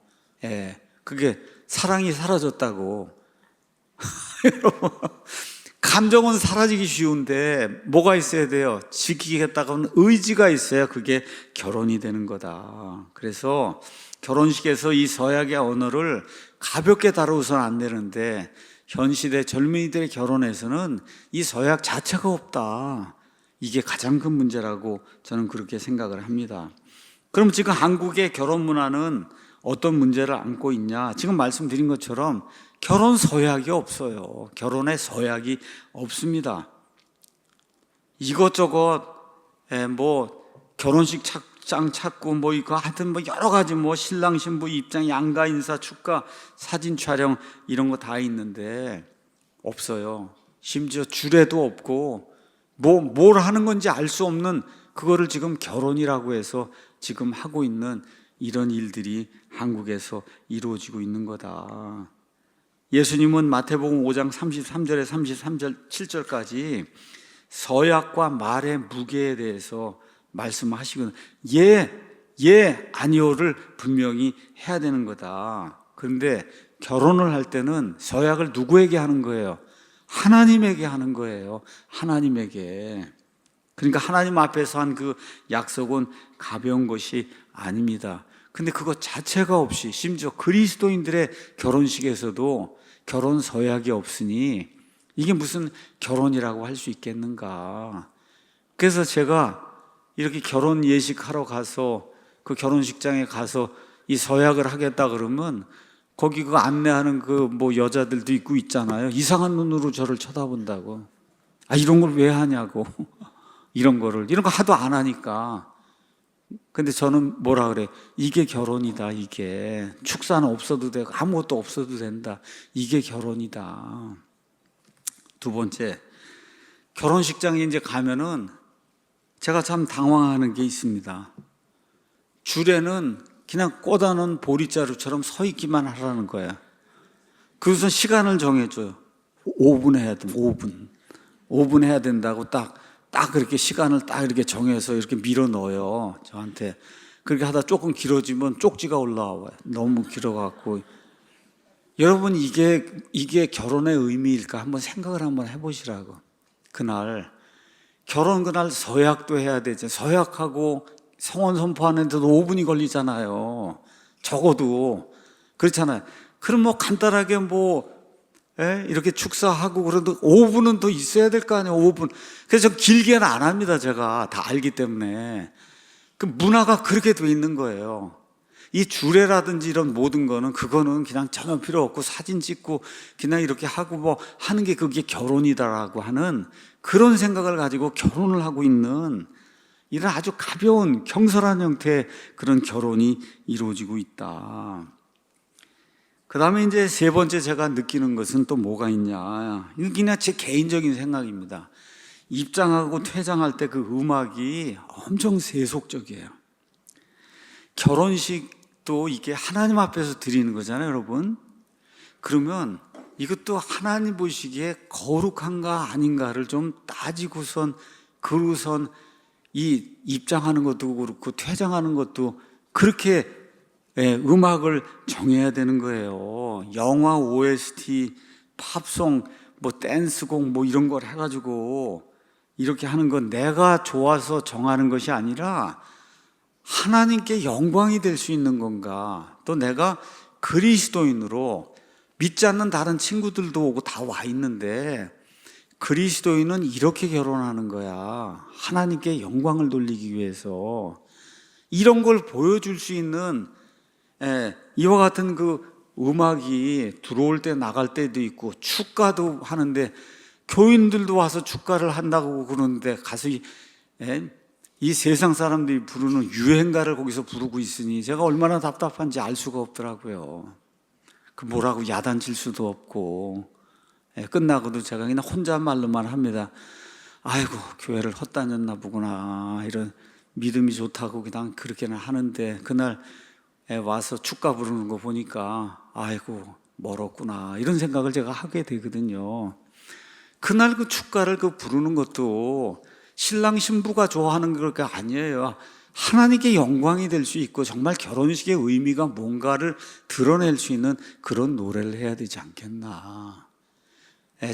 그게 사랑이 사라졌다고. 여러분, 감정은 사라지기 쉬운데 뭐가 있어야 돼요? 지키겠다고 하는 의지가 있어야 그게 결혼이 되는 거다. 그래서 결혼식에서 이 서약의 언어를 가볍게 다루어서는 안 되는데 현 시대 젊은이들의 결혼에서는 이 서약 자체가 없다. 이게 가장 큰 문제라고 저는 그렇게 생각을 합니다. 그럼 지금 한국의 결혼 문화는 어떤 문제를 안고 있냐? 지금 말씀드린 것처럼 결혼 서약이 없어요. 결혼의 서약이 없습니다. 이것저것 뭐 결혼식 착장 찾고 뭐 이거 하여튼 뭐 여러 가지 뭐 신랑 신부 입장, 양가 인사, 축가, 사진 촬영 이런 거 다 있는데 없어요. 심지어 주례도 없고 뭘 하는 건지 알 수 없는 그거를 지금 결혼이라고 해서 지금 하고 있는 이런 일들이 한국에서 이루어지고 있는 거다. 예수님은 마태복음 5장 33절에 33절 7절까지 서약과 말의 무게에 대해서 말씀하시거든요. 아니오를 분명히 해야 되는 거다. 그런데 결혼을 할 때는 서약을 누구에게 하는 거예요? 하나님에게 하는 거예요. 하나님에게. 그러니까 하나님 앞에서 한 그 약속은 가벼운 것이 아닙니다. 근데 그것 자체가 없이 심지어 그리스도인들의 결혼식에서도 결혼 서약이 없으니 이게 무슨 결혼이라고 할 수 있겠는가. 그래서 제가 이렇게 결혼 예식하러 가서 그 결혼식장에 가서 이 서약을 하겠다 그러면 거기 그 안내하는 그 뭐 여자들도 있고 있잖아요. 이상한 눈으로 저를 쳐다본다고. 이런 걸 왜 하냐고. 이런 거 하도 안 하니까. 근데 저는 뭐라 그래? 이게 결혼이다, 이게. 축사는 없어도 되고 아무것도 없어도 된다. 이게 결혼이다. 두 번째, 결혼식장에 이제 가면은 제가 참 당황하는 게 있습니다. 주례는 그냥 꽂아놓은 보리자루처럼 서 있기만 하라는 거야. 그래서 시간을 정해줘요. 5분 해야 돼, 5분. 5분 해야 된다고 딱 그렇게 시간을 딱 이렇게 정해서 이렇게 밀어 넣어요, 저한테. 그렇게 하다 조금 길어지면 쪽지가 올라와요. 너무 길어갖고. 여러분, 이게 결혼의 의미일까? 한번 생각을 한번 해보시라고. 결혼 그날 서약도 해야 되죠. 서약하고 성혼 선포하는데도 5분이 걸리잖아요. 적어도. 그렇잖아요. 그럼 뭐 간단하게 이렇게 축사하고 그래도 5분은 더 있어야 될 거 아니에요, 5분. 그래서 길게는 안 합니다, 제가. 다 알기 때문에. 그 문화가 그렇게 돼 있는 거예요. 이 주례라든지 이런 모든 거는 그거는 그냥 전혀 필요 없고 사진 찍고 그냥 이렇게 하고 뭐 하는 게 그게 결혼이다라고 하는 그런 생각을 가지고 결혼을 하고 있는 이런 아주 가벼운 경솔한 형태의 그런 결혼이 이루어지고 있다. 그 다음에 이제 세 번째 제가 느끼는 것은 또 뭐가 있냐. 이건 그냥 제 개인적인 생각입니다. 입장하고 퇴장할 때 그 음악이 엄청 세속적이에요. 결혼식도 이게 하나님 앞에서 드리는 거잖아요, 여러분. 그러면 이것도 하나님 보시기에 거룩한가 아닌가를 좀 따지고선 그러고선 이 입장하는 것도 그렇고 퇴장하는 것도 그렇게 음악을 정해야 되는 거예요. 영화 OST, 팝송, 뭐 댄스곡 뭐 이런 걸 해가지고 이렇게 하는 건 내가 좋아서 정하는 것이 아니라 하나님께 영광이 될 수 있는 건가. 또 내가 그리스도인으로 믿지 않는 다른 친구들도 오고 다 와 있는데 그리스도인은 이렇게 결혼하는 거야. 하나님께 영광을 돌리기 위해서. 이런 걸 보여줄 수 있는 이와 같은 그 음악이 들어올 때 나갈 때도 있고 축가도 하는데 교인들도 와서 축가를 한다고 그러는데 가서 이 세상 사람들이 부르는 유행가를 거기서 부르고 있으니 제가 얼마나 답답한지 알 수가 없더라고요. 그 뭐라고 야단칠 수도 없고 끝나고도 제가 그냥 혼잣말로만 합니다. 아이고 교회를 헛다녔나 보구나. 이런 믿음이 좋다고 그냥 그렇게는 하는데 그날 와서 축가 부르는 거 보니까 아이고 멀었구나 이런 생각을 제가 하게 되거든요. 그날 그 축가를 부르는 것도 신랑 신부가 좋아하는 게 아니에요. 하나님께 영광이 될 수 있고 정말 결혼식의 의미가 뭔가를 드러낼 수 있는 그런 노래를 해야 되지 않겠나.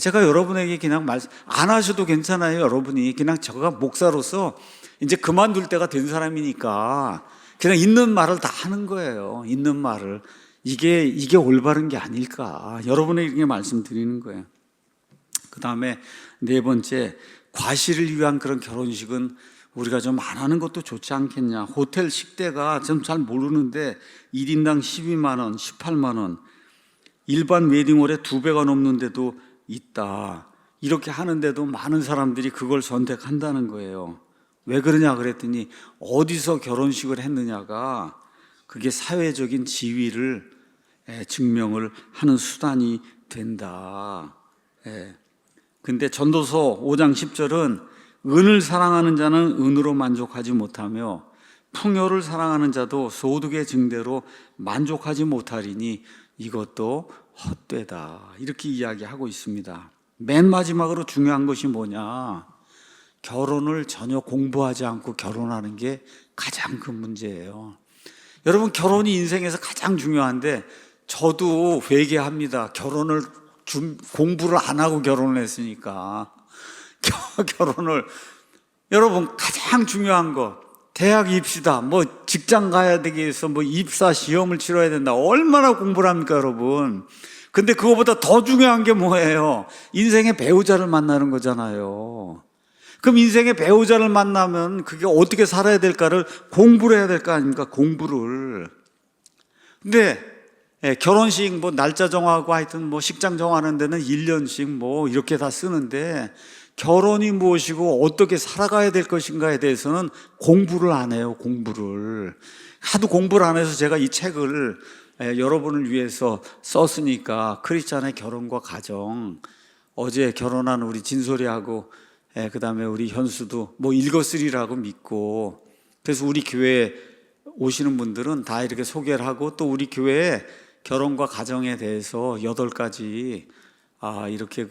제가 여러분에게 그냥 말씀 안 하셔도 괜찮아요. 여러분이 그냥 제가 목사로서 이제 그만둘 때가 된 사람이니까 그냥 있는 말을 다 하는 거예요. 있는 말을 이게 올바른 게 아닐까 여러분에게 말씀드리는 거예요. 그 다음에 네 번째, 과시를 위한 그런 결혼식은 우리가 좀 안 하는 것도 좋지 않겠냐. 호텔 식대가 좀 잘 모르는데 1인당 12만 원, 18만 원, 일반 웨딩홀에 2배가 넘는데도 있다. 이렇게 하는데도 많은 사람들이 그걸 선택한다는 거예요. 왜 그러냐 그랬더니 어디서 결혼식을 했느냐가 그게 사회적인 지위를 증명을 하는 수단이 된다. 근데 전도서 5장 10절은 은을 사랑하는 자는 은으로 만족하지 못하며 풍요를 사랑하는 자도 소득의 증대로 만족하지 못하리니 이것도 헛되다. 이렇게 이야기하고 있습니다. 맨 마지막으로 중요한 것이 뭐냐? 결혼을 전혀 공부하지 않고 결혼하는 게 가장 큰 문제예요. 여러분, 결혼이 인생에서 가장 중요한데 저도 회개합니다. 공부를 안 하고 결혼을 했으니까. 결혼을, 여러분, 가장 중요한 거, 대학 입시다, 직장 가야 되기 위해서 입사 시험을 치러야 된다. 얼마나 공부를 합니까, 여러분? 근데 그거보다 더 중요한 게 뭐예요? 인생의 배우자를 만나는 거잖아요. 그럼 인생의 배우자를 만나면 그게 어떻게 살아야 될까를 공부를 해야 될 거 아닙니까? 공부를. 근데 결혼식 날짜 정하고 하여튼 식장 정하는 데는 1년씩 이렇게 다 쓰는데 결혼이 무엇이고 어떻게 살아가야 될 것인가에 대해서는 공부를 안 해요. 공부를 하도 공부를 안 해서 제가 이 책을 여러분을 위해서 썼으니까 크리스찬의 결혼과 가정, 어제 결혼한 우리 진솔이하고 그 다음에 우리 현수도 읽었으리라고 믿고, 그래서 우리 교회에 오시는 분들은 다 이렇게 소개를 하고, 또 우리 교회에 결혼과 가정에 대해서 8가지 이렇게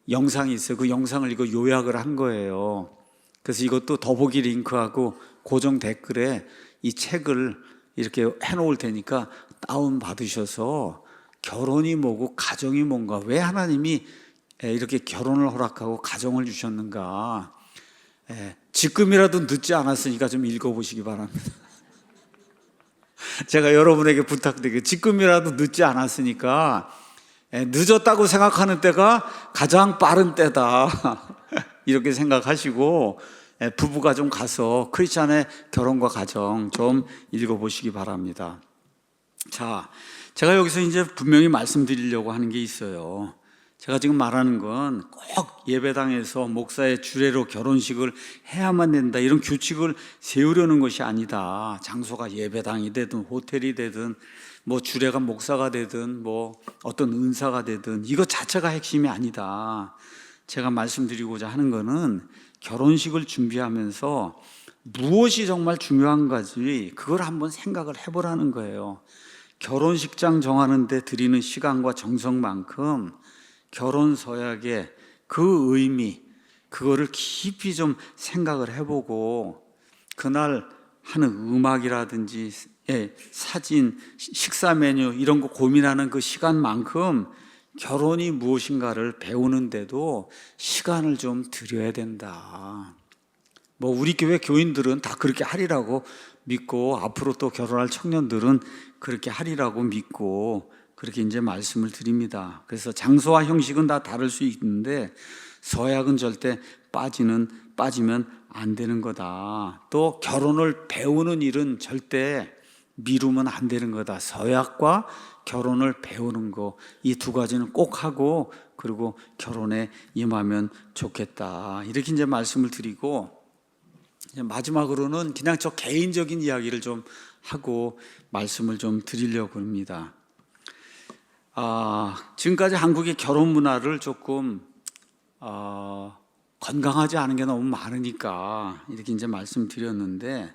영상이 있어요. 그 영상을 이거 요약을 한 거예요. 그래서 이것도 더보기 링크하고 고정 댓글에 이 책을 이렇게 해놓을 테니까 다운 받으셔서 결혼이 뭐고 가정이 뭔가, 왜 하나님이 이렇게 결혼을 허락하고 가정을 주셨는가, 지금이라도 늦지 않았으니까 좀 읽어보시기 바랍니다. 제가 여러분에게 부탁드리게, 지금이라도 늦지 않았으니까, 늦었다고 생각하는 때가 가장 빠른 때다 이렇게 생각하시고 부부가 좀 가서 크리스찬의 결혼과 가정 좀 읽어보시기 바랍니다. 자, 제가 여기서 이제 분명히 말씀드리려고 하는 게 있어요. 제가 지금 말하는 건 꼭 예배당에서 목사의 주례로 결혼식을 해야만 된다, 이런 규칙을 세우려는 것이 아니다. 장소가 예배당이 되든 호텔이 되든 주례가 목사가 되든 어떤 은사가 되든 이것 자체가 핵심이 아니다. 제가 말씀드리고자 하는 거는 결혼식을 준비하면서 무엇이 정말 중요한가지, 그걸 한번 생각을 해보라는 거예요. 결혼식장 정하는 데 들이는 시간과 정성만큼 결혼 서약의 그 의미, 그거를 깊이 좀 생각을 해보고, 그날 하는 음악이라든지 사진, 식사 메뉴 이런 거 고민하는 그 시간만큼 결혼이 무엇인가를 배우는데도 시간을 좀 들여야 된다. 우리 교회 교인들은 다 그렇게 하리라고 믿고, 앞으로 또 결혼할 청년들은 그렇게 하리라고 믿고 그렇게 이제 말씀을 드립니다. 그래서 장소와 형식은 다 다를 수 있는데 서약은 절대 빠지면 안 되는 거다. 또 결혼을 배우는 일은 절대 미루면 안 되는 거다. 서약과 결혼을 배우는 거, 이 두 가지는 꼭 하고 그리고 결혼에 임하면 좋겠다. 이렇게 이제 말씀을 드리고, 마지막으로는 그냥 저 개인적인 이야기를 좀 하고 말씀을 좀 드리려고 합니다. 지금까지 한국의 결혼 문화를 조금 건강하지 않은 게 너무 많으니까 이렇게 이제 말씀드렸는데,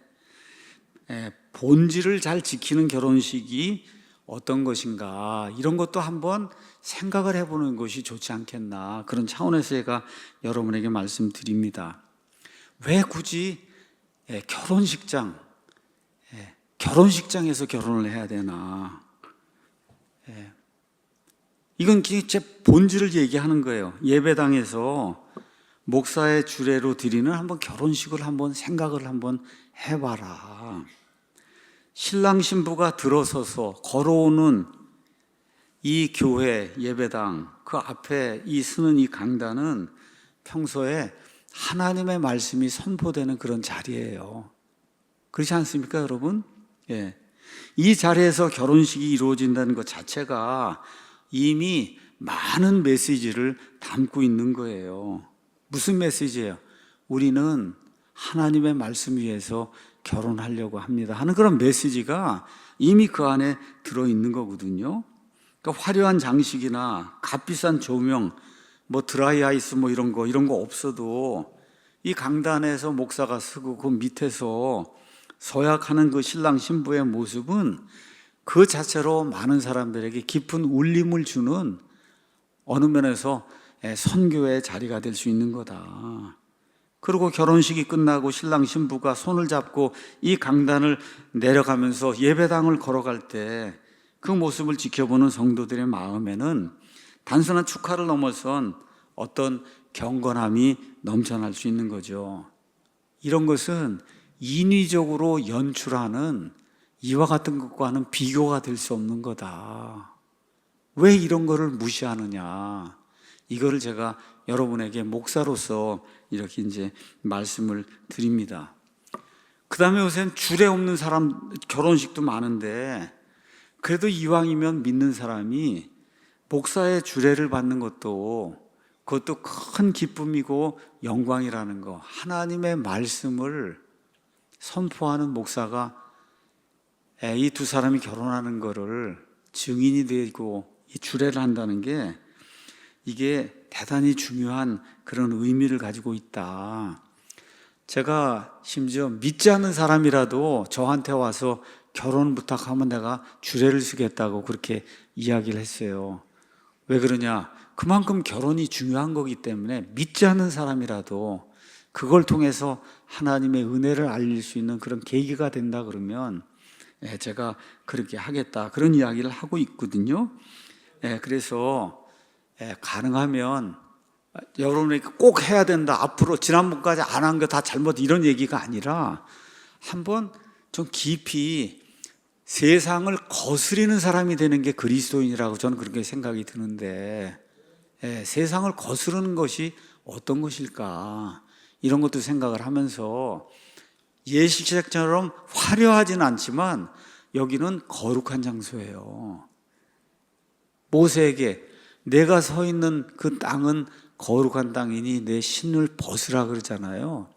본질을 잘 지키는 결혼식이 어떤 것인가, 이런 것도 한번 생각을 해보는 것이 좋지 않겠나, 그런 차원에서 제가 여러분에게 말씀드립니다. 왜 굳이 결혼식장에서 결혼을 해야 되나? 이건 제 본질을 얘기하는 거예요. 예배당에서 목사의 주례로 드리는 한번 결혼식을 한번 생각을 한번 해봐라. 신랑 신부가 들어서서 걸어오는 이 교회 예배당 그 앞에 이 서는 이 강단은 평소에 하나님의 말씀이 선포되는 그런 자리예요. 그렇지 않습니까, 여러분? 예. 이 자리에서 결혼식이 이루어진다는 것 자체가 이미 많은 메시지를 담고 있는 거예요. 무슨 메시지예요? 우리는 하나님의 말씀 위에서 결혼하려고 합니다 하는 그런 메시지가 이미 그 안에 들어있는 거거든요. 그러니까 화려한 장식이나 값비싼 조명, 뭐 드라이아이스 뭐 이런 거 없어도 이 강단에서 목사가 서고 그 밑에서 서약하는 그 신랑 신부의 모습은 그 자체로 많은 사람들에게 깊은 울림을 주는 어느 면에서 선교의 자리가 될 수 있는 거다. 그리고 결혼식이 끝나고 신랑 신부가 손을 잡고 이 강단을 내려가면서 예배당을 걸어갈 때 그 모습을 지켜보는 성도들의 마음에는 단순한 축하를 넘어선 어떤 경건함이 넘쳐날 수 있는 거죠. 이런 것은 인위적으로 연출하는 이와 같은 것과는 비교가 될 수 없는 거다. 왜 이런 거를 무시하느냐? 이거를 제가 여러분에게 목사로서 이렇게 이제 말씀을 드립니다. 그 다음에 요새는 주례 없는 사람 결혼식도 많은데, 그래도 이왕이면 믿는 사람이 목사의 주례를 받는 것도 그것도 큰 기쁨이고 영광이라는 거, 하나님의 말씀을 선포하는 목사가 이 두 사람이 결혼하는 거를 증인이 되고 이 주례를 한다는 게 이게 대단히 중요한 그런 의미를 가지고 있다. 제가 심지어 믿지 않는 사람이라도 저한테 와서 결혼 부탁하면 내가 주례를 쓰겠다고 그렇게 이야기를 했어요. 왜 그러냐? 그만큼 결혼이 중요한 거기 때문에 믿지 않는 사람이라도 그걸 통해서 하나님의 은혜를 알릴 수 있는 그런 계기가 된다 그러면 제가 그렇게 하겠다, 그런 이야기를 하고 있거든요. 그래서 가능하면 여러분에게 꼭 해야 된다, 앞으로 지난번까지 안 한 거 다 잘못, 이런 얘기가 아니라 한번 좀 깊이 세상을 거스리는 사람이 되는 게 그리스도인이라고 저는 그렇게 생각이 드는데, 세상을 거스르는 것이 어떤 것일까, 이런 것도 생각을 하면서 예식장처럼 화려하진 않지만 여기는 거룩한 장소예요. 모세에게 내가 서 있는 그 땅은 거룩한 땅이니 내 신을 벗으라 그러잖아요.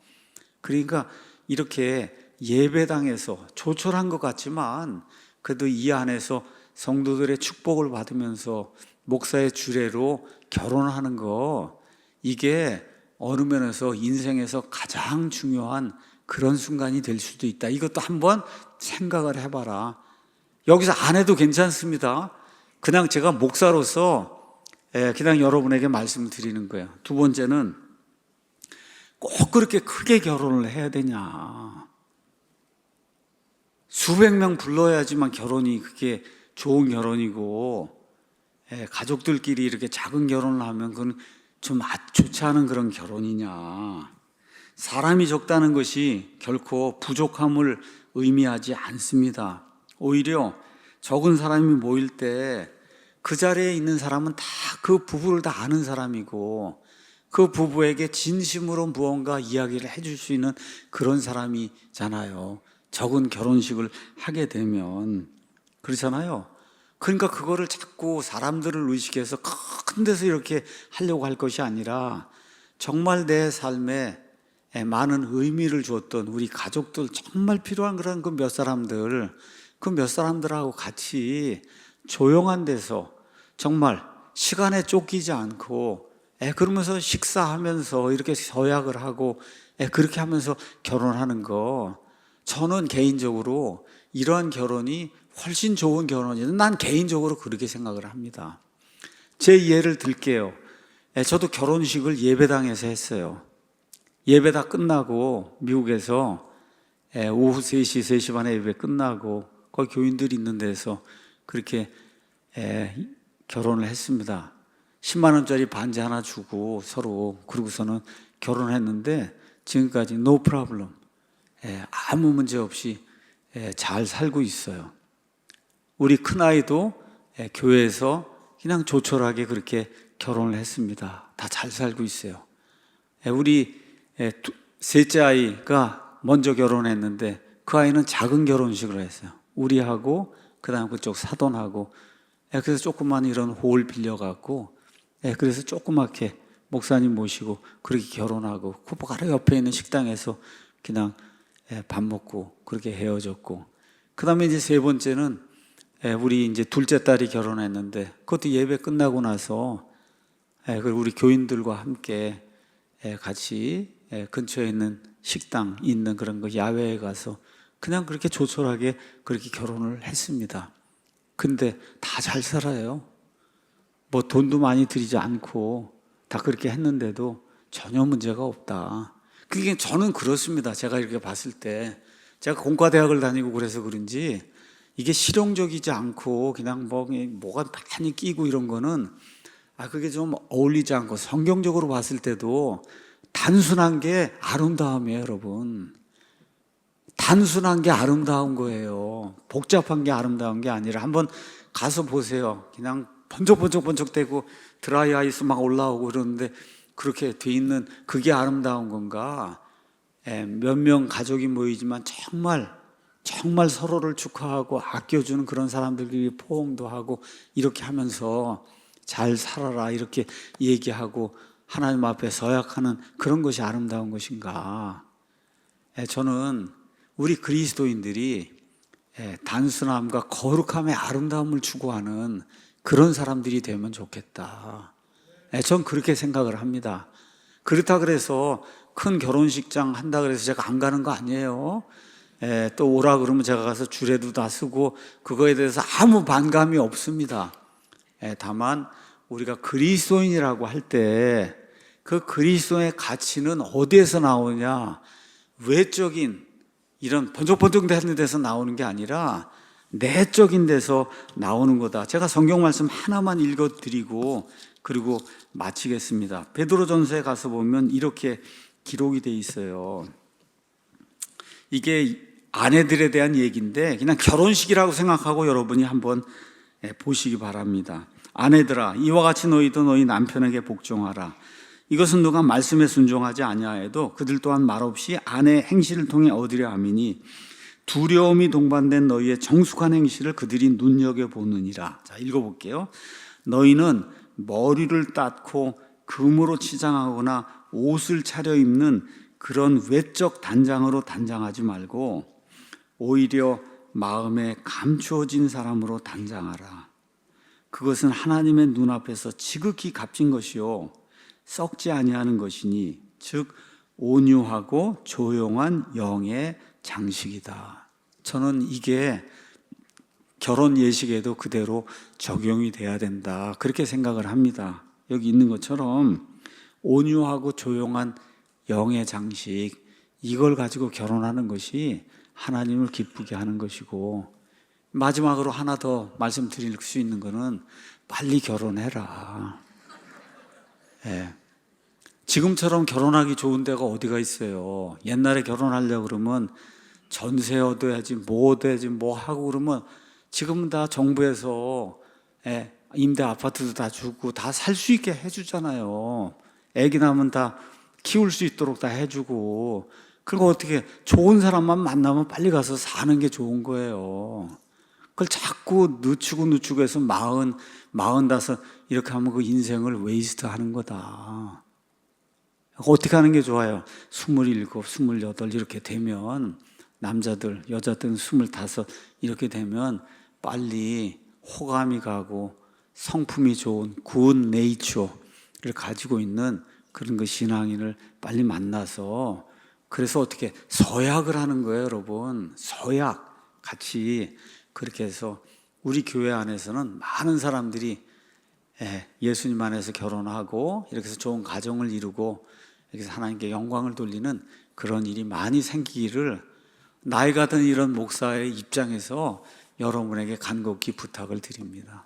그러니까 이렇게 예배당에서 조촐한 것 같지만 그래도 이 안에서 성도들의 축복을 받으면서 목사의 주례로 결혼하는 거, 이게 어느 면에서 인생에서 가장 중요한 그런 순간이 될 수도 있다. 이것도 한번 생각을 해봐라. 여기서 안 해도 괜찮습니다. 그냥 제가 목사로서 그냥 여러분에게 말씀드리는 거예요. 두 번째는 꼭 그렇게 크게 결혼을 해야 되냐? 수백 명 불러야지만 결혼이 그게 좋은 결혼이고, 가족들끼리 이렇게 작은 결혼을 하면 그건 좀 좋지 않은 그런 결혼이냐? 사람이 적다는 것이 결코 부족함을 의미하지 않습니다. 오히려 적은 사람이 모일 때 그 자리에 있는 사람은 다 그 부부를 다 아는 사람이고, 그 부부에게 진심으로 무언가 이야기를 해줄 수 있는 그런 사람이잖아요. 적은 결혼식을 하게 되면 그렇잖아요. 그러니까 그거를 자꾸 사람들을 의식해서 큰 데서 이렇게 하려고 할 것이 아니라 정말 내 삶에 많은 의미를 주었던 우리 가족들, 정말 필요한 그런 그 몇 사람들하고 같이 조용한 데서 정말 시간에 쫓기지 않고 그러면서 식사하면서 이렇게 서약을 하고 그렇게 하면서 결혼하는 거, 저는 개인적으로 이러한 결혼이 훨씬 좋은 결혼이다. 난 개인적으로 그렇게 생각을 합니다. 제 예를 들게요. 저도 결혼식을 예배당에서 했어요. 예배 다 끝나고 미국에서 오후 3시, 3시 반에 예배 끝나고 거기 교인들이 있는 데서 그렇게 결혼을 했습니다. 10만 원짜리 반지 하나 주고 서로 그러고서는 결혼했는데 지금까지 no problem, 아무 문제 없이 잘 살고 있어요. 우리 큰아이도 교회에서 그냥 조촐하게 그렇게 결혼을 했습니다. 다 잘 살고 있어요. 우리 셋째 아이가 먼저 결혼했는데 그 아이는 작은 결혼식을 했어요. 우리하고 그다음 그쪽 사돈하고 그래서 조그만 이런 홀 빌려갖고 그래서 조그맣게 목사님 모시고 그렇게 결혼하고 그 바로 옆에 있는 식당에서 그냥 밥 먹고 그렇게 헤어졌고, 그 다음에 이제 세 번째는 우리 이제 둘째 딸이 결혼했는데 그것도 예배 끝나고 나서 우리 교인들과 함께 같이 근처에 있는 식당 있는 그런 거 야외에 가서 그냥 그렇게 조촐하게 그렇게 결혼을 했습니다. 근데 다 잘 살아요. 뭐 돈도 많이 들이지 않고 다 그렇게 했는데도 전혀 문제가 없다. 그게 저는 그렇습니다. 제가 이렇게 봤을 때 제가 공과대학을 다니고 그래서 그런지 이게 실용적이지 않고 그냥 뭐가 많이 끼고 이런 거는 그게 좀 어울리지 않고, 성경적으로 봤을 때도 단순한 게 아름다움이에요, 여러분. 단순한 게 아름다운 거예요. 복잡한 게 아름다운 게 아니라 한번 가서 보세요. 그냥 번쩍번쩍번쩍대고 드라이 아이스 막 올라오고 그러는데 그렇게 돼 있는 그게 아름다운 건가? 몇 명 가족이 모이지만 정말 서로를 축하하고 아껴주는 그런 사람들끼리 포옹도 하고 이렇게 하면서 잘 살아라 이렇게 얘기하고 하나님 앞에 서약하는 그런 것이 아름다운 것인가? 저는 우리 그리스도인들이 단순함과 거룩함의 아름다움을 추구하는 그런 사람들이 되면 좋겠다. 전 그렇게 생각을 합니다. 그렇다 그래서 큰 결혼식장 한다 그래서 제가 안 가는 거 아니에요. 또 오라 그러면 제가 가서 주례도 다 쓰고 그거에 대해서 아무 반감이 없습니다. 다만 우리가 그리스도인이라고 할 때 그 그리스도의 가치는 어디에서 나오냐? 외적인 이런 번쩍번쩍대는 데서 나오는 게 아니라 내적인 데서 나오는 거다. 제가 성경 말씀 하나만 읽어드리고 그리고 마치겠습니다. 베드로전서에 가서 보면 이렇게 기록이 돼 있어요. 이게 아내들에 대한 얘기인데 그냥 결혼식이라고 생각하고 여러분이 한번 보시기 바랍니다. 아내들아, 이와 같이 너희도 너희 남편에게 복종하라. 이것은 누가 말씀에 순종하지 아니하여도 그들 또한 말없이 아내의 행실을 통해 얻으려 함이니 두려움이 동반된 너희의 정숙한 행실을 그들이 눈여겨보느니라. 자, 읽어볼게요. 너희는 머리를 닦고 금으로 치장하거나 옷을 차려입는 그런 외적 단장으로 단장하지 말고 오히려 마음에 감추어진 사람으로 단장하라. 그것은 하나님의 눈앞에서 지극히 값진 것이요 썩지 아니하는 것이니 즉 온유하고 조용한 영의 장식이다. 저는 이게 결혼 예식에도 그대로 적용이 돼야 된다 그렇게 생각을 합니다. 여기 있는 것처럼 온유하고 조용한 영의 장식, 이걸 가지고 결혼하는 것이 하나님을 기쁘게 하는 것이고, 마지막으로 하나 더 말씀드릴 수 있는 것은 빨리 결혼해라. 지금처럼 결혼하기 좋은 데가 어디가 있어요. 옛날에 결혼하려고 그러면 전세 얻어야지 뭐 얻어야지 뭐 하고 그러면 지금은 다 정부에서 임대 아파트도 다 주고 다 살 수 있게 해주잖아요. 애기 낳으면 다 키울 수 있도록 다 해주고, 그리고 어떻게 좋은 사람만 만나면 빨리 가서 사는 게 좋은 거예요. 그걸 자꾸 늦추고 해서 40, 45 이렇게 하면 그 인생을 웨이스트 하는 거다. 어떻게 하는 게 좋아요? 27, 28 이렇게 되면, 남자들, 여자들은 25 이렇게 되면 빨리 호감이 가고 성품이 좋은 굿 네이처를 가지고 있는 그런 그 신앙인을 빨리 만나서 그래서 어떻게 서약을 하는 거예요, 여러분. 서약 같이 그렇게 해서 우리 교회 안에서는 많은 사람들이 예수님 안에서 결혼하고 이렇게 해서 좋은 가정을 이루고 이렇게 해서 하나님께 영광을 돌리는 그런 일이 많이 생기기를 나이 같은 이런 목사의 입장에서 여러분에게 간곡히 부탁을 드립니다.